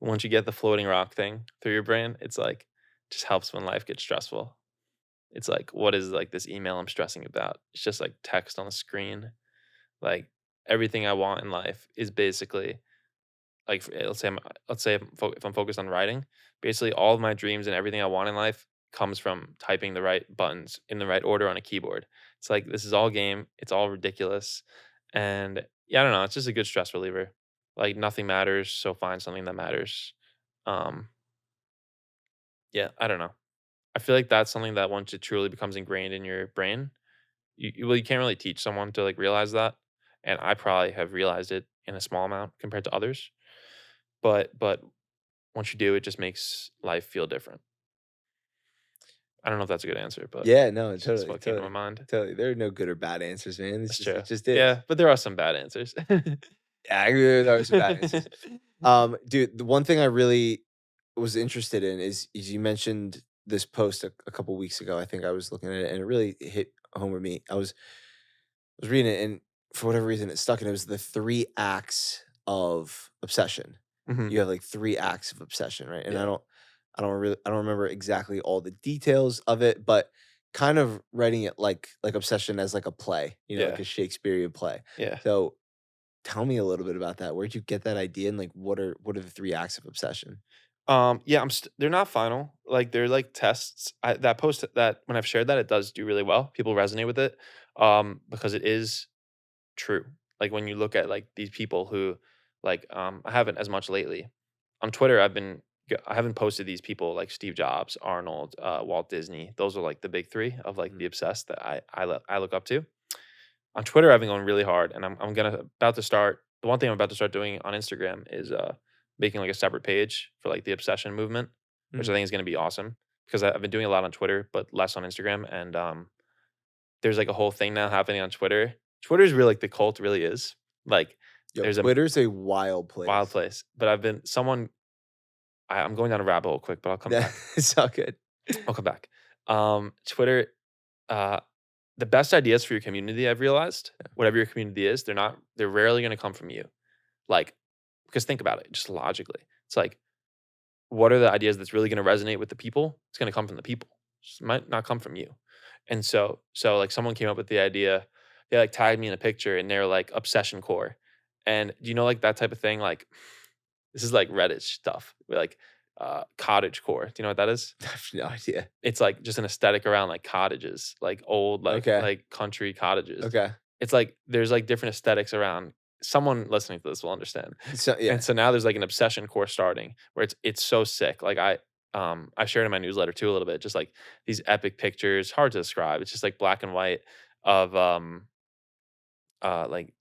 once you get the floating rock thing through your brain, it's like just helps when life gets stressful. It's like, what is like this email I'm stressing about? It's just like text on the screen. Like everything I want in life is basically like let's say if I'm focused on writing, basically all of my dreams and everything I want in life comes from typing the right buttons in the right order on a keyboard. It's like this is all game. It's all ridiculous, and yeah, I don't know. It's just a good stress reliever. Like nothing matters, so find something that matters. Um, yeah, I don't know. I feel like that's something that once it truly becomes ingrained in your brain, you can't really teach someone to like realize that, and I probably have realized it in a small amount compared to others. But once you do, it just makes life feel different. I don't know if that's a good answer, but Yeah, no, it's totally, what came to my totally, mind. totally. There are no good or bad answers, man. That's true. It just is. Yeah, but there are some bad answers. Yeah, I agree, there are some bad answers. Dude, the one thing I really was interested in is you mentioned this post a couple weeks ago. I think I was looking at it and it really hit home with me. I was reading it and for whatever reason it stuck and it was the three acts of obsession. Mhm. You have like three acts of obsession, right? And Yeah, I don't remember exactly all the details of it, but kind of writing it like obsession as like a play, like yeah, a Shakespearean play. yeah. So tell me a little bit about that. Where'd you get that idea, and, like, what are the 3 acts of obsession? Yeah, they're not final. Like they're like tests. That post that when I've shared that, it does do really well. People resonate with it because it is true. Like when you look at like these people who like I haven't as much lately. On Twitter, I haven't posted these people like Steve Jobs, Arnold, Walt Disney. Those are like the big three of like the Mhm, obsessed that I look up to. On Twitter, I've been going really hard, and I'm gonna about to start. The one thing I'm about to start doing on Instagram is making like a separate page for like the obsession movement, which mhm. I think is gonna be awesome because I've been doing a lot on Twitter, but less on Instagram. And there's like a whole thing now happening on Twitter. Twitter's really like the cult really is. Like Yo, there's a Twitter's a wild wild place. place. But I've been someone I'm going down a rabbit hole quick, but I'll come That back. it's all good. I'll come back. Twitter, uh, the best ideas for your community, I've realized, whatever your community is, they're rarely gonna come from you. Like, because think about it, just logically. It's like, what are the ideas that's really gonna resonate with the people? It's gonna come from the people. Just might not come from you. And so like someone came up with the idea, they like tagged me in a picture and they're like obsession core. And do you know like that type of thing? Like this is like Reddit stuff. Like cottage core. Do you know what that is? I have no idea. It's like just an aesthetic around like cottages, like old Okay, like country cottages. okay. It's like there's like different aesthetics around. Someone listening to this will understand. So And yeah. so now there's like an obsession course starting where it's so sick. Like I shared in my newsletter too a little bit, just like these epic pictures, hard to describe. It's just like black and white of like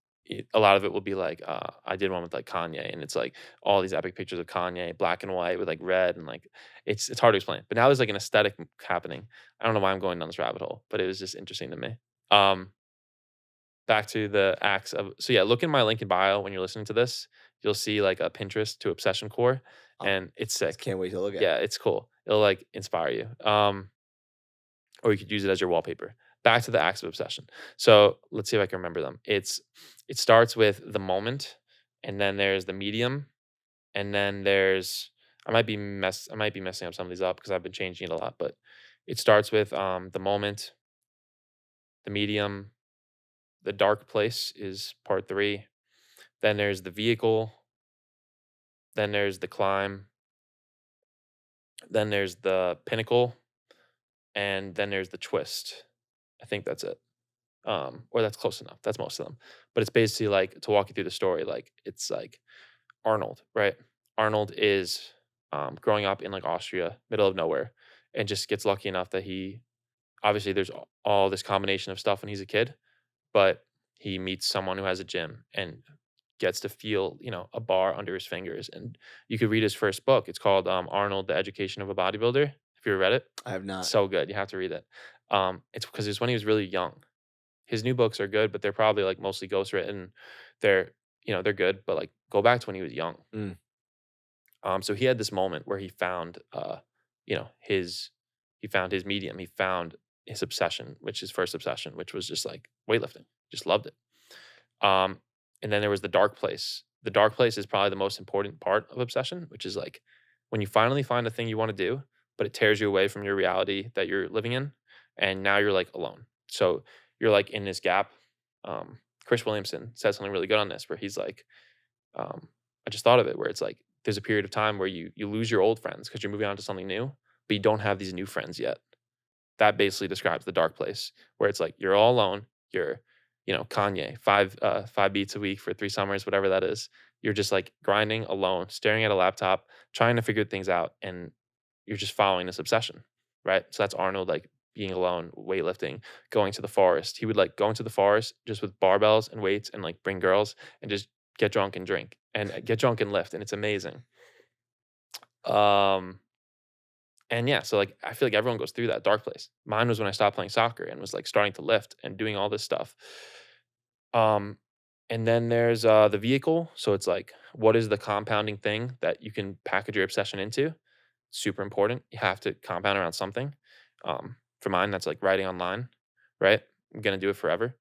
a lot of it will be like I did one with like Kanye, and it's like all these epic pictures of Kanye, black and white with like red, and like it's hard to explain. But now there's like an aesthetic happening. I don't know why I'm going down this rabbit hole, but it was just interesting to me. Um, Back to the acts of so yeah, look in my link in bio when you're listening to this. You'll see like a Pinterest to obsession core, Oh, and it's sick. can't wait to look at Yeah, it. it's cool. It'll like inspire you. Or you could use it as your wallpaper. Back to the acts of obsession. So let's see if I can remember them. It starts with the moment, and then there's the medium, and then there's I might be messing up some of these up because I've been changing it a lot, but it starts with the moment, the medium, the dark place is part three. Then there's the vehicle, then there's the climb, then there's the pinnacle, and then there's the twist. I think that's it. Or that's close enough. That's most of them. But it's basically like to walk you through the story. Like it's like Arnold, right? Arnold is growing up in like Austria, middle of nowhere, and just gets lucky enough that he obviously there's all this combination of stuff when he's a kid, but he meets someone who has a gym and gets to feel a bar under his fingers. And you could read his first book. It's called Arnold: The Education of a Bodybuilder. Have you ever read it? I have not. So good. You have to read it. It's because it's when he was really young. His new books are good, but they're probably like mostly ghostwritten. They're they're good, but like go back to when he was young. Mm. So he had this moment where he found his medium. He found his obsession, which his first obsession, which was just like weightlifting. Just loved it. Um, and then there was the dark place. The dark place is probably the most important part of obsession, which is like when you finally find a thing you want to do, but it tears you away from your reality that you're living in, and now you're like alone. So you're like in this gap. Chris Williamson said something really good on this, where he's like, I just thought of it, where it's like there's a period of time where you lose your old friends because you're moving on to something new, but you don't have these new friends yet. That basically describes the dark place, where it's like you're all alone. You're, Kanye, 5 beats a week for 3 summers, whatever that is. You're just like grinding alone, staring at a laptop, trying to figure things out, and you're just following this obsession, right? So that's Arnold, like being alone, weightlifting, going to the forest. He would like go into the forest just with barbells and weights and like bring girls and just get drunk and drink and get drunk and lift, and it's amazing. Um, and yeah, so like I feel like everyone goes through that dark place. Mine was when I stopped playing soccer and was like starting to lift and doing all this stuff. Um, and then there's the vehicle. So it's like, what is the compounding thing that you can package your obsession into? Super important. You have to compound around something. For mine, that's like writing online, right? I'm gonna do it forever.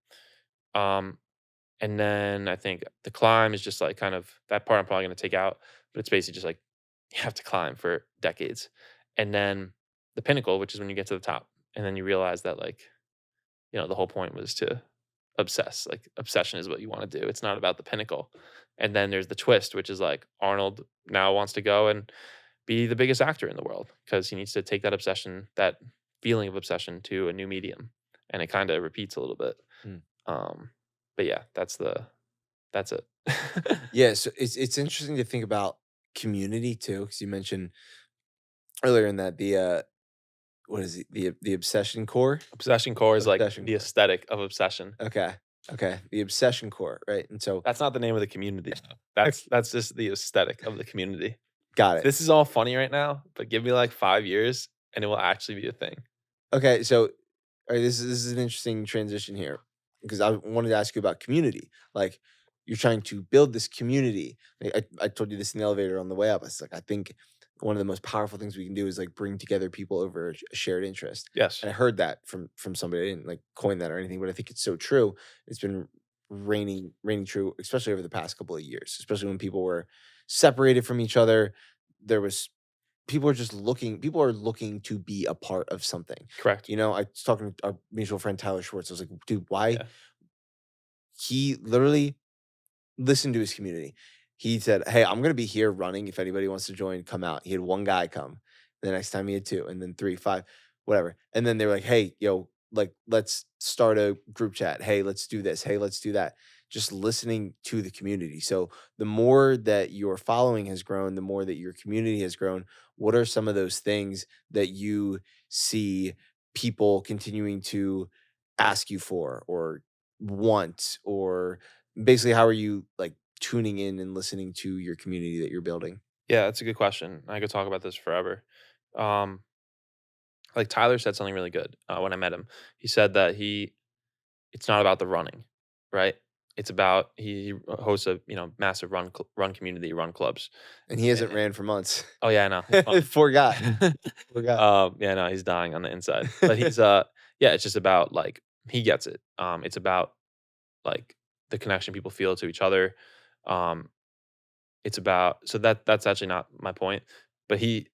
Um, and then I think the climb is just like kind of that part I'm probably gonna take out, but it's basically just like you have to climb for decades. And then the pinnacle, which is when you get to the top, and then you realize that like, the whole point was to obsess. Like obsession is what you want to do. It's not about the pinnacle. And then there's the twist, which is like Arnold now wants to go and be the biggest actor in the world because he needs to take that obsession, that feeling of obsession to a new medium. And it kind of repeats a little bit. Mm. But yeah, that's it. Yeah, so it's interesting to think about community too, because you mentioned earlier in that the what is it? The obsession core? Obsession core is like Obsession the core. aesthetic of obsession. Okay. Okay. The obsession core, right? And so That's not the name of the community. That's just the aesthetic of the community. got it. This is all funny right now, but give me like 5 years and it will actually be a thing. Okay, so all right, this is an interesting transition here because I wanted to ask you about community. Like you're trying to build this community. Like, I told you this in the elevator on the way up. It's like I think one of the most powerful things we can do is like bring together people over a shared interest. Yes. And I heard that from somebody. I didn't like coin that or anything, but I think it's so true. It's been raining true, especially over the past couple of years, especially when people were separated from each other. There was people are looking to be a part of something. Correct. I was talking to our mutual friend Tyler Schwartz. I was like, dude, why Yeah. he literally listened to his community. He said, "Hey, I'm gonna be here running. If anybody wants to join, come out." He had one guy come. The next time he had two, and then three, five, whatever. And then they were like, "Hey, yo, like let's start a group chat. Hey, let's do this. Hey, let's do that." just listening to the community. So the more that your following has grown, the more that your community has grown, what are some of those things that you see people continuing to ask you for or want, or basically how are you like tuning in and listening to your community that you're building? Yeah, that's a good question. I could talk about this forever. Um, like Tyler said something really good when I met him. He said that it's not about the running, right? It's about he hosts a massive run community, run clubs. And he Eh, hasn't eh, ran for months. oh yeah, I know. It's fine. Poor guy. Poor guy. Yeah, no, he's dying on the inside. But he's yeah, it's just about like he gets it. It's about like the connection people feel to each other. Um, it's about so that's actually not my point. But he's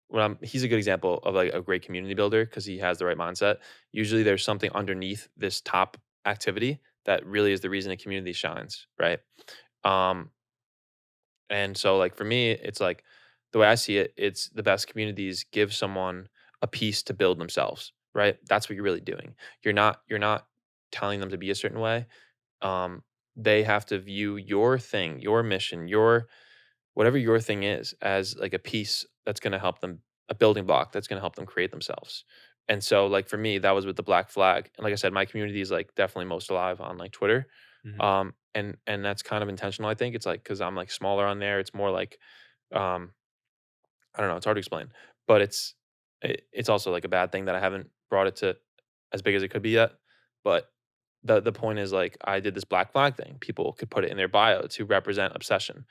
a good example of like a great community builder because he has the right mindset. Usually there's something underneath this top activity that really is the reason a community shines, right? Um, and so like for me, it's like the way I see it, it's the best communities give someone a piece to build themselves, right? That's what you're really doing. You're not telling them to be a certain way. Um, they have to view your thing, your mission, your whatever your thing is as like a piece that's going to help them, a building block that's going to help them create themselves. And so like for me that was with the black flag, and like I said, my community is like definitely most alive on like Twitter. Mhm. And that's kind of intentional. I think it's like because I'm like smaller on there, it's more like um I don't know, it's hard to explain, but it's also like a bad thing that I haven't brought it to as big as it could be yet. But the point is like I did this black flag thing, people could put it in their bio to represent obsession,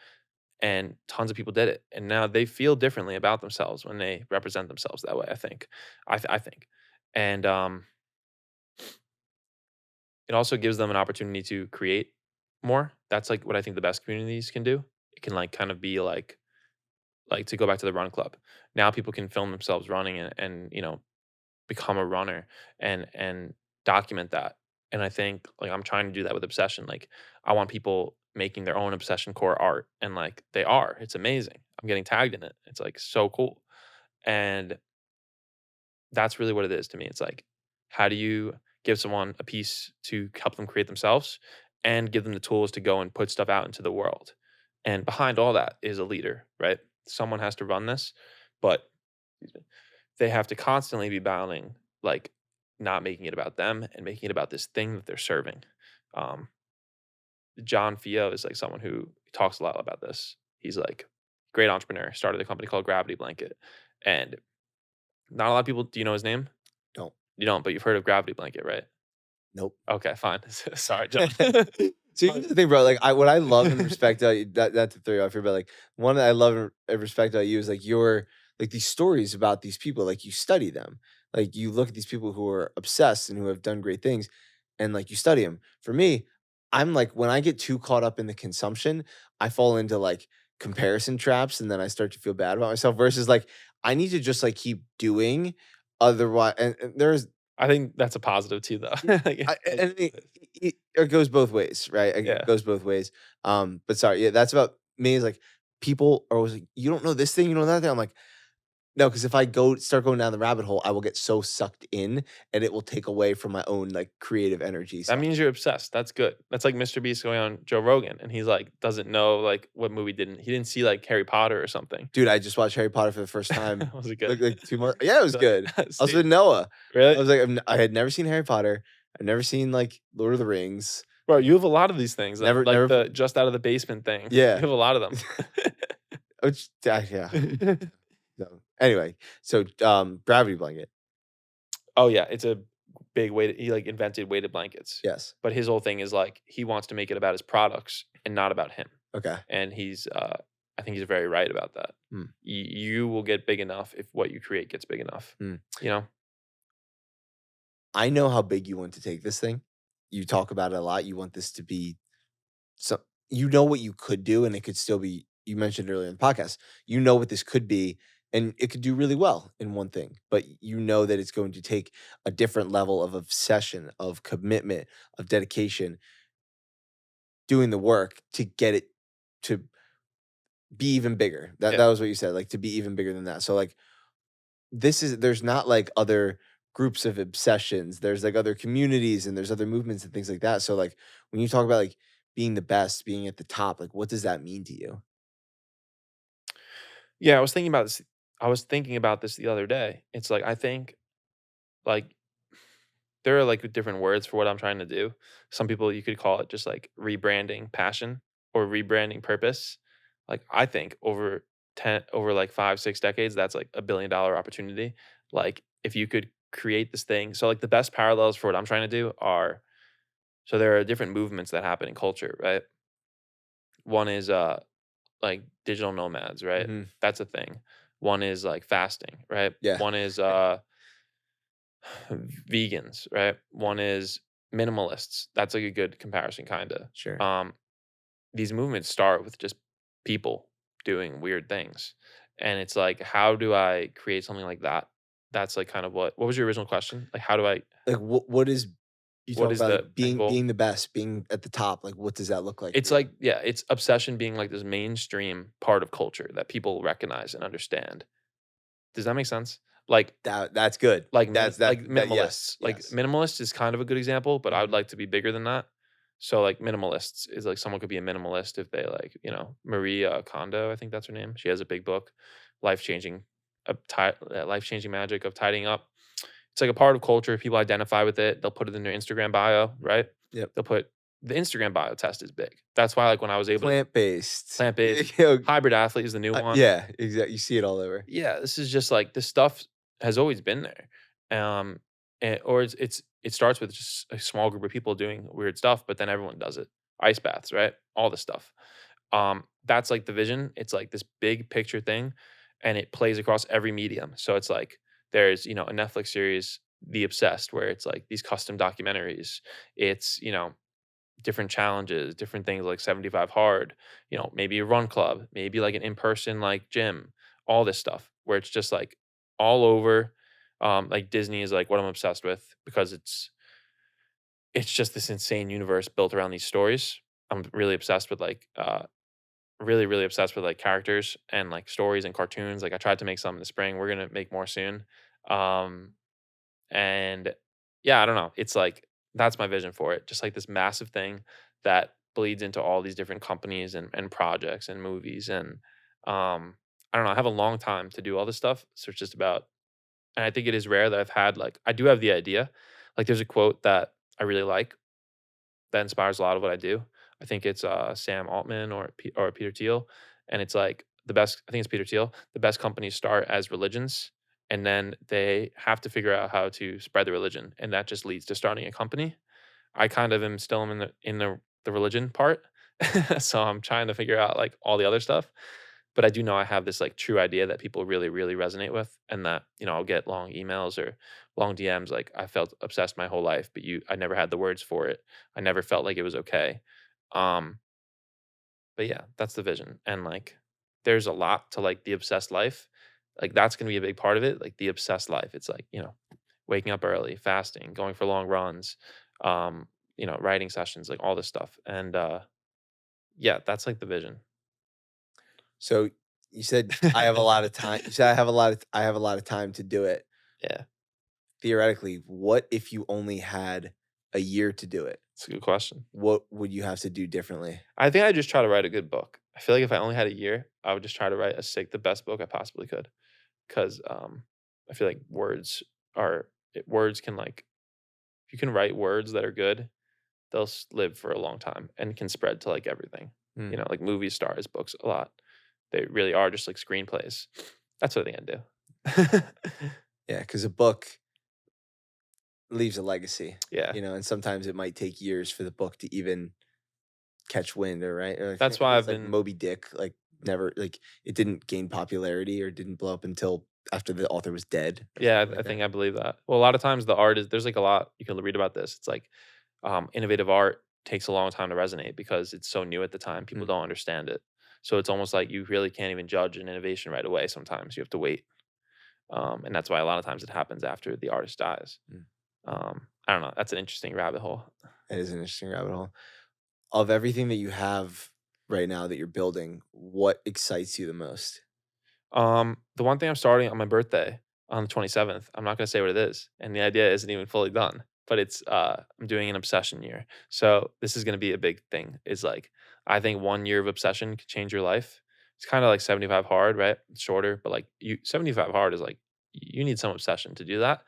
and tons of people did it, and now they feel differently about themselves when they represent themselves that way. I think, I think, and it also gives them an opportunity to create more. That's like what I think the best communities can do. It can like kind of be like to go back to the run club. Now people can film themselves running and become a runner and document that. And I think like I'm trying to do that with obsession. Like I want people making their own obsession core art, and like they are. It's amazing. I'm getting tagged in it. It's like so cool. And that's really what it is to me. It's like how do you give someone a piece to help them create themselves and give them the tools to go and put stuff out into the world. And behind all that is a leader, right? Someone has to run this, but they have to constantly be battling, like, not making it about them and making it about this thing that they're serving. Um, John Fio is like someone who talks a lot about this. He's like great entrepreneur, started a company called Gravity Blanket, and not a lot of people. Do you know his name? Don't. You don't, but you've heard of Gravity Blanket, right? Nope. Okay, fine. Sorry, John. So here's the thing, bro. Like, what I love and respect about you, that to throw you off here, but like one that I love and respect about you is like your like these stories about these people. Like you study them. Like you look at these people who are obsessed and who have done great things, and like you study them. For me, I'm like when I get too caught up in the consumption, I fall into like comparison traps, and then I start to feel bad about myself. Versus like I need to just like keep doing. Otherwise, and there's I think that's a positive too, though. Like, and it goes both ways, right? It yeah. goes both ways. But sorry, yeah, that's about me. Is like people are always like, you don't know this thing, you know that thing. I'm like, no, because if I start going down the rabbit hole, I will get so sucked in, and it will take away from my own like creative energy. That So, means you're obsessed. That's good. That's like Mr. Beast going on Joe Rogan, and he's like, doesn't know like what movie he didn't see like Harry Potter or something. dude, I just watched Harry Potter for the first time Was it good? like 2 months. Yeah, it was Like, good. I was see, with Noah. I really? was like, I had never seen Harry Potter. I've never seen like Lord of the Rings. Bro, you have a lot of these things, Never, like never. the just out of the basement thing. You Yeah. have a lot of them. Which, yeah. So anyway, so gravity blanket. Oh yeah, it's a big weighted. He like invented weighted blankets, Yes. but his whole thing is like he wants to make it about his products and not about him. Okay. And I think he's very right about that. Hmm. You will get big enough if what you create gets big enough. Hmm. You know. I know how big you want to take this thing. You talk about it a lot. You want this to be so you know what you could do, and it could still be. You mentioned earlier in the podcast, you know what this could be, and it could do really well in one thing. But you know that it's going to take a different level of obsession, of commitment, of dedication, doing the work to get it to be even bigger. That Yeah. was what you said, like to be even bigger than that. So like there's not like other groups of obsessions. There's like other communities and there's other movements and things like that. So like when you talk about like being the best, being at the top, like, what does that mean to you? Yeah, I was thinking about this. I was thinking about this the other day. It's like I think like there are like different words for what I'm trying to do. Some people you could call it just like rebranding passion or rebranding purpose. Like I think over like 5, 6 decades, that's like $1 billion opportunity. Like if you could create this thing. So like the best parallels for what I'm trying to do are so there are different movements that happen in culture, right? One is like digital nomads, right? Mhm. That's a thing. One is like fasting, right? Yeah, One is vegans, right? One is minimalists. That's like a good comparison, kind of. sure. These movements start with just people doing weird things, and it's like, how do I create something like that? That's like kind of what. What was your original question? Like, how do I? Like, what is you What talk is about, the like, end goal? being the best, being at the top, like, what does that look like for It's you? like, yeah, it's obsession being like this mainstream part of culture that people recognize and understand. Does that make sense? Like, That's good. Like Yes, minimalists. Like yes. minimalist is kind of a good example, but I would Mhm. like to be bigger than that. So like minimalists is like someone could be a minimalist if they like, Marie Kondo, I think that's her name. She has a big book, life changing, life changing magic of tidying up. It's like a part of culture. People identify with it. They'll put it in their Instagram bio, right? Yep. They'll put the Instagram bio test is big. That's why like when I was able to Plant-based. plant based, You know, hybrid athlete is the new one. yeah, exactly. You see it all over. Yeah, this is just like this stuff has always been there. Or it starts with just a small group of people doing weird stuff, but then everyone does it. Ice baths, right? All this stuff. That's like the vision. It's like this big picture thing, and it plays across every medium. So it's like there's a Netflix series, The Obsessed, where it's like these custom documentaries. It's different challenges, different things like 75 hard, maybe a run club, maybe like an in-person like gym, all this stuff where it's just like all over. Like Disney is like what I'm obsessed with because it's just this insane universe built around these stories. I'm really obsessed with like really, really obsessed with like characters and like stories and cartoons. Like I tried to make some in the spring. We're gonna make more soon. Um and yeah, I don't know. It's like that's my vision for it. Just like this massive thing that bleeds into all these different companies and projects and movies. And I don't know. I have a long time to do all this stuff. So it's just about, and I think it is rare that I've had like, I do have the idea. Like there's a quote that I really like that inspires a lot of what I do. I think it's Sam Altman or Peter Thiel, and it's like the best. I think it's Peter Thiel. The best companies start as religions, and then they have to figure out how to spread the religion, and that just leads to starting a company. I kind of am still in the religion part, so I'm trying to figure out like all the other stuff. But I do know I have this like true idea that people really, really resonate with, and that I'll get long emails or long DMs like I felt obsessed my whole life, but I never had the words for it. I never felt like it was okay. Um, but yeah, that's the vision, and like there's a lot to like the obsessed life. Like that's gonna be a big part of it. Like the obsessed life, it's like waking up early, fasting, going for long runs, um, writing sessions, like all this stuff, and yeah, that's like the vision. So, you said, "I have a lot of time." You said, I have a lot of time to do it." Yeah, Theoretically, what if you only had a year to do it? it's a good question. What would you have to do differently? I think I just try to write a good book. I feel like if I only had a year, I would just try to write the best book I possibly could. Because I feel like words can like if you can write words that are good, they'll live for a long time and can spread to like everything. Mm, Like movies, stars, books, a lot. They really are just like screenplays. That's what I think I'd do. yeah, because a book leaves a legacy, Yeah, and sometimes it might take years for the book to even catch wind, or right? Or I that's think why it's I've like been. Moby Dick, like, never, like, it didn't gain popularity or didn't blow up until after the author was dead or Yeah, something I like that. think I believe that. Well, a lot of times the art is there's like a lot you can read about this. It's like innovative art takes a long time to resonate because it's so new at the time. People Mm, don't understand it. So it's almost like you really can't even judge an innovation right away. Sometimes you have to wait. And that's why a lot of times it happens after the artist dies. mm. I don't know. That's an interesting rabbit hole. That is an interesting rabbit hole. Of everything that you have right now that you're building, what excites you the most? The one thing I'm starting on my birthday on the 27th, I'm not going to say what it is. And the idea isn't even fully done. but it's I'm doing an obsession year. So this is gonna be a big thing. Is like I think 1 year of obsession could change your life. It's kind of like 75 hard, right? It's shorter, but like 75 hard is like you need some obsession to do that.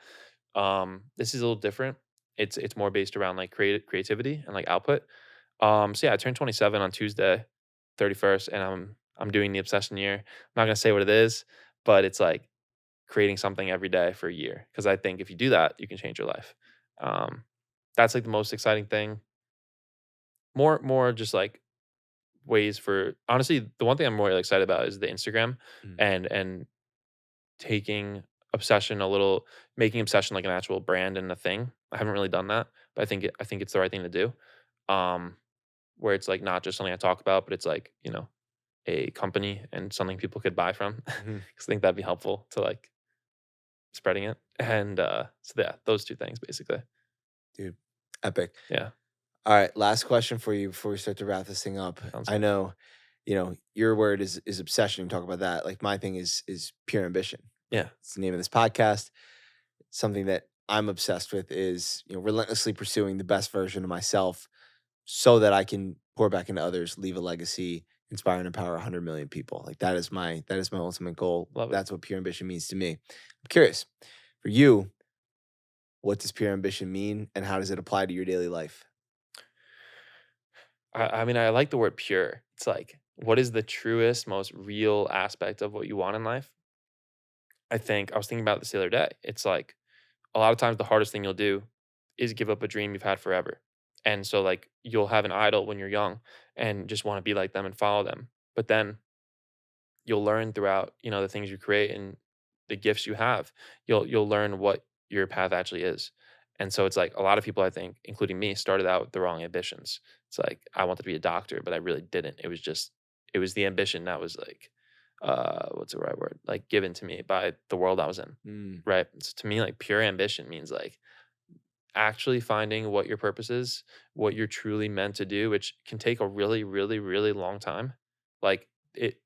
This is a little different. It's more based around like creativity and like output. So yeah, I turned 27 on Tuesday, 31st, and I'm doing the obsession year. I'm not gonna say what it is, but it's like creating something every day for a year. Because I think if you do that, you can change your life. Um, that's like the most exciting thing. More just like ways for honestly, the one thing I'm more excited about is the Instagram Mm. and taking obsession a little, making obsession like an actual brand and a thing. I haven't really done that, but I think it's the right thing to do. Um, where it's like not just something I talk about, but it's like, a company and something people could buy from. Mhm. Because I think that'd be helpful to like spreading it. And so yeah, those two things basically. Dude, epic. Yeah. All right, last question for you before we start to wrap this thing up. Sounds I good. know, your word is obsession. We talk about that. Like my thing is pure ambition. Yeah. It's the name of this podcast. Something that I'm obsessed with is, relentlessly pursuing the best version of myself so that I can pour back into others, leave a legacy, inspire and empower 100 million people. Like that is my ultimate goal. Love it. That's what pure ambition means to me. I'm curious, for you, what does pure ambition mean and how does it apply to your daily life? I mean, I like the word pure. It's like, what is the truest, most real aspect of what you want in life? I think I was thinking about this the other day. It's like a lot of times the hardest thing you'll do is give up a dream you've had forever. And so like you'll have an idol when you're young and just want to be like them and follow them. But then you'll learn throughout, the things you create and the gifts you have. You'll learn what your path actually is. And so it's like a lot of people I think, including me, started out with the wrong ambitions. It's like I wanted to be a doctor, but I really didn't. It was the ambition that was like what's the right word? Like given to me by the world I was in. Mm, Right. So to me, like pure ambition means like actually finding what your purpose is, what you're truly meant to do, which can take a really, really, really long time. Like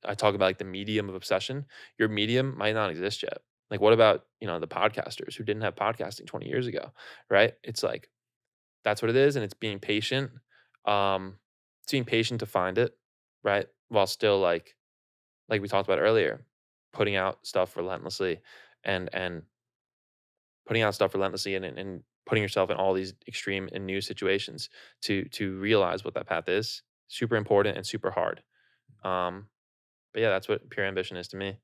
I talk about like the medium of obsession. Your medium might not exist yet. Like what about, the podcasters who didn't have podcasting 20 years ago, right? It's like that's what it is. And it's being patient. It's being patient to find it, right? While still like we talked about earlier, putting out stuff relentlessly and putting out stuff relentlessly and putting yourself in all these extreme and new situations to realize what that path is. Super important and super hard. Um, but yeah, that's what pure ambition is to me.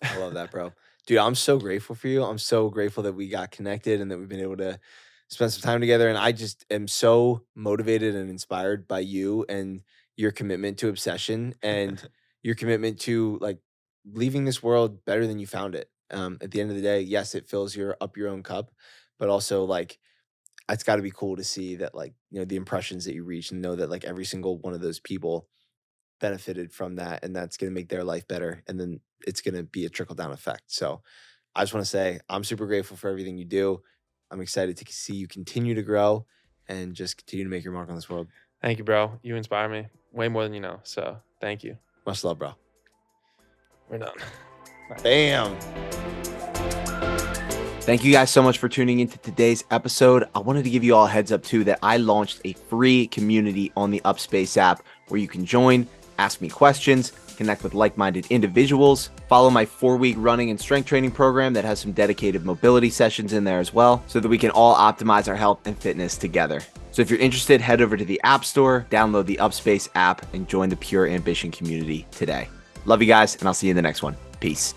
I love that, bro. Dude, I'm so grateful for you. I'm so grateful that we got connected and that we've been able to spend some time together. And I just am so motivated and inspired by you and your commitment to obsession and your commitment to like leaving this world better than you found it. At the end of the day, yes, it fills your own cup, but also like it's got to be cool to see that like the impressions that you reach and know that like every single one of those people benefited from that and that's going to make their life better and then it's going to be a trickle down effect. So I just want to say I'm super grateful for everything you do. I'm excited to see you continue to grow and just continue to make your mark on this world. Thank you, bro. You inspire me way more than you know. So thank you. Much love, bro. We're done. Bam. Thank you guys so much for tuning into today's episode. I wanted to give you all a heads up too that I launched a free community on the Upspace app where you can join, ask me questions, connect with like-minded individuals, follow my 4-week running and strength training program that has some dedicated mobility sessions in there as well, so that we can all optimize our health and fitness together. So if you're interested, head over to the App Store, download the Upspace app, and join the Pure Ambition community today. Love you guys, and I'll see you in the next one. Peace.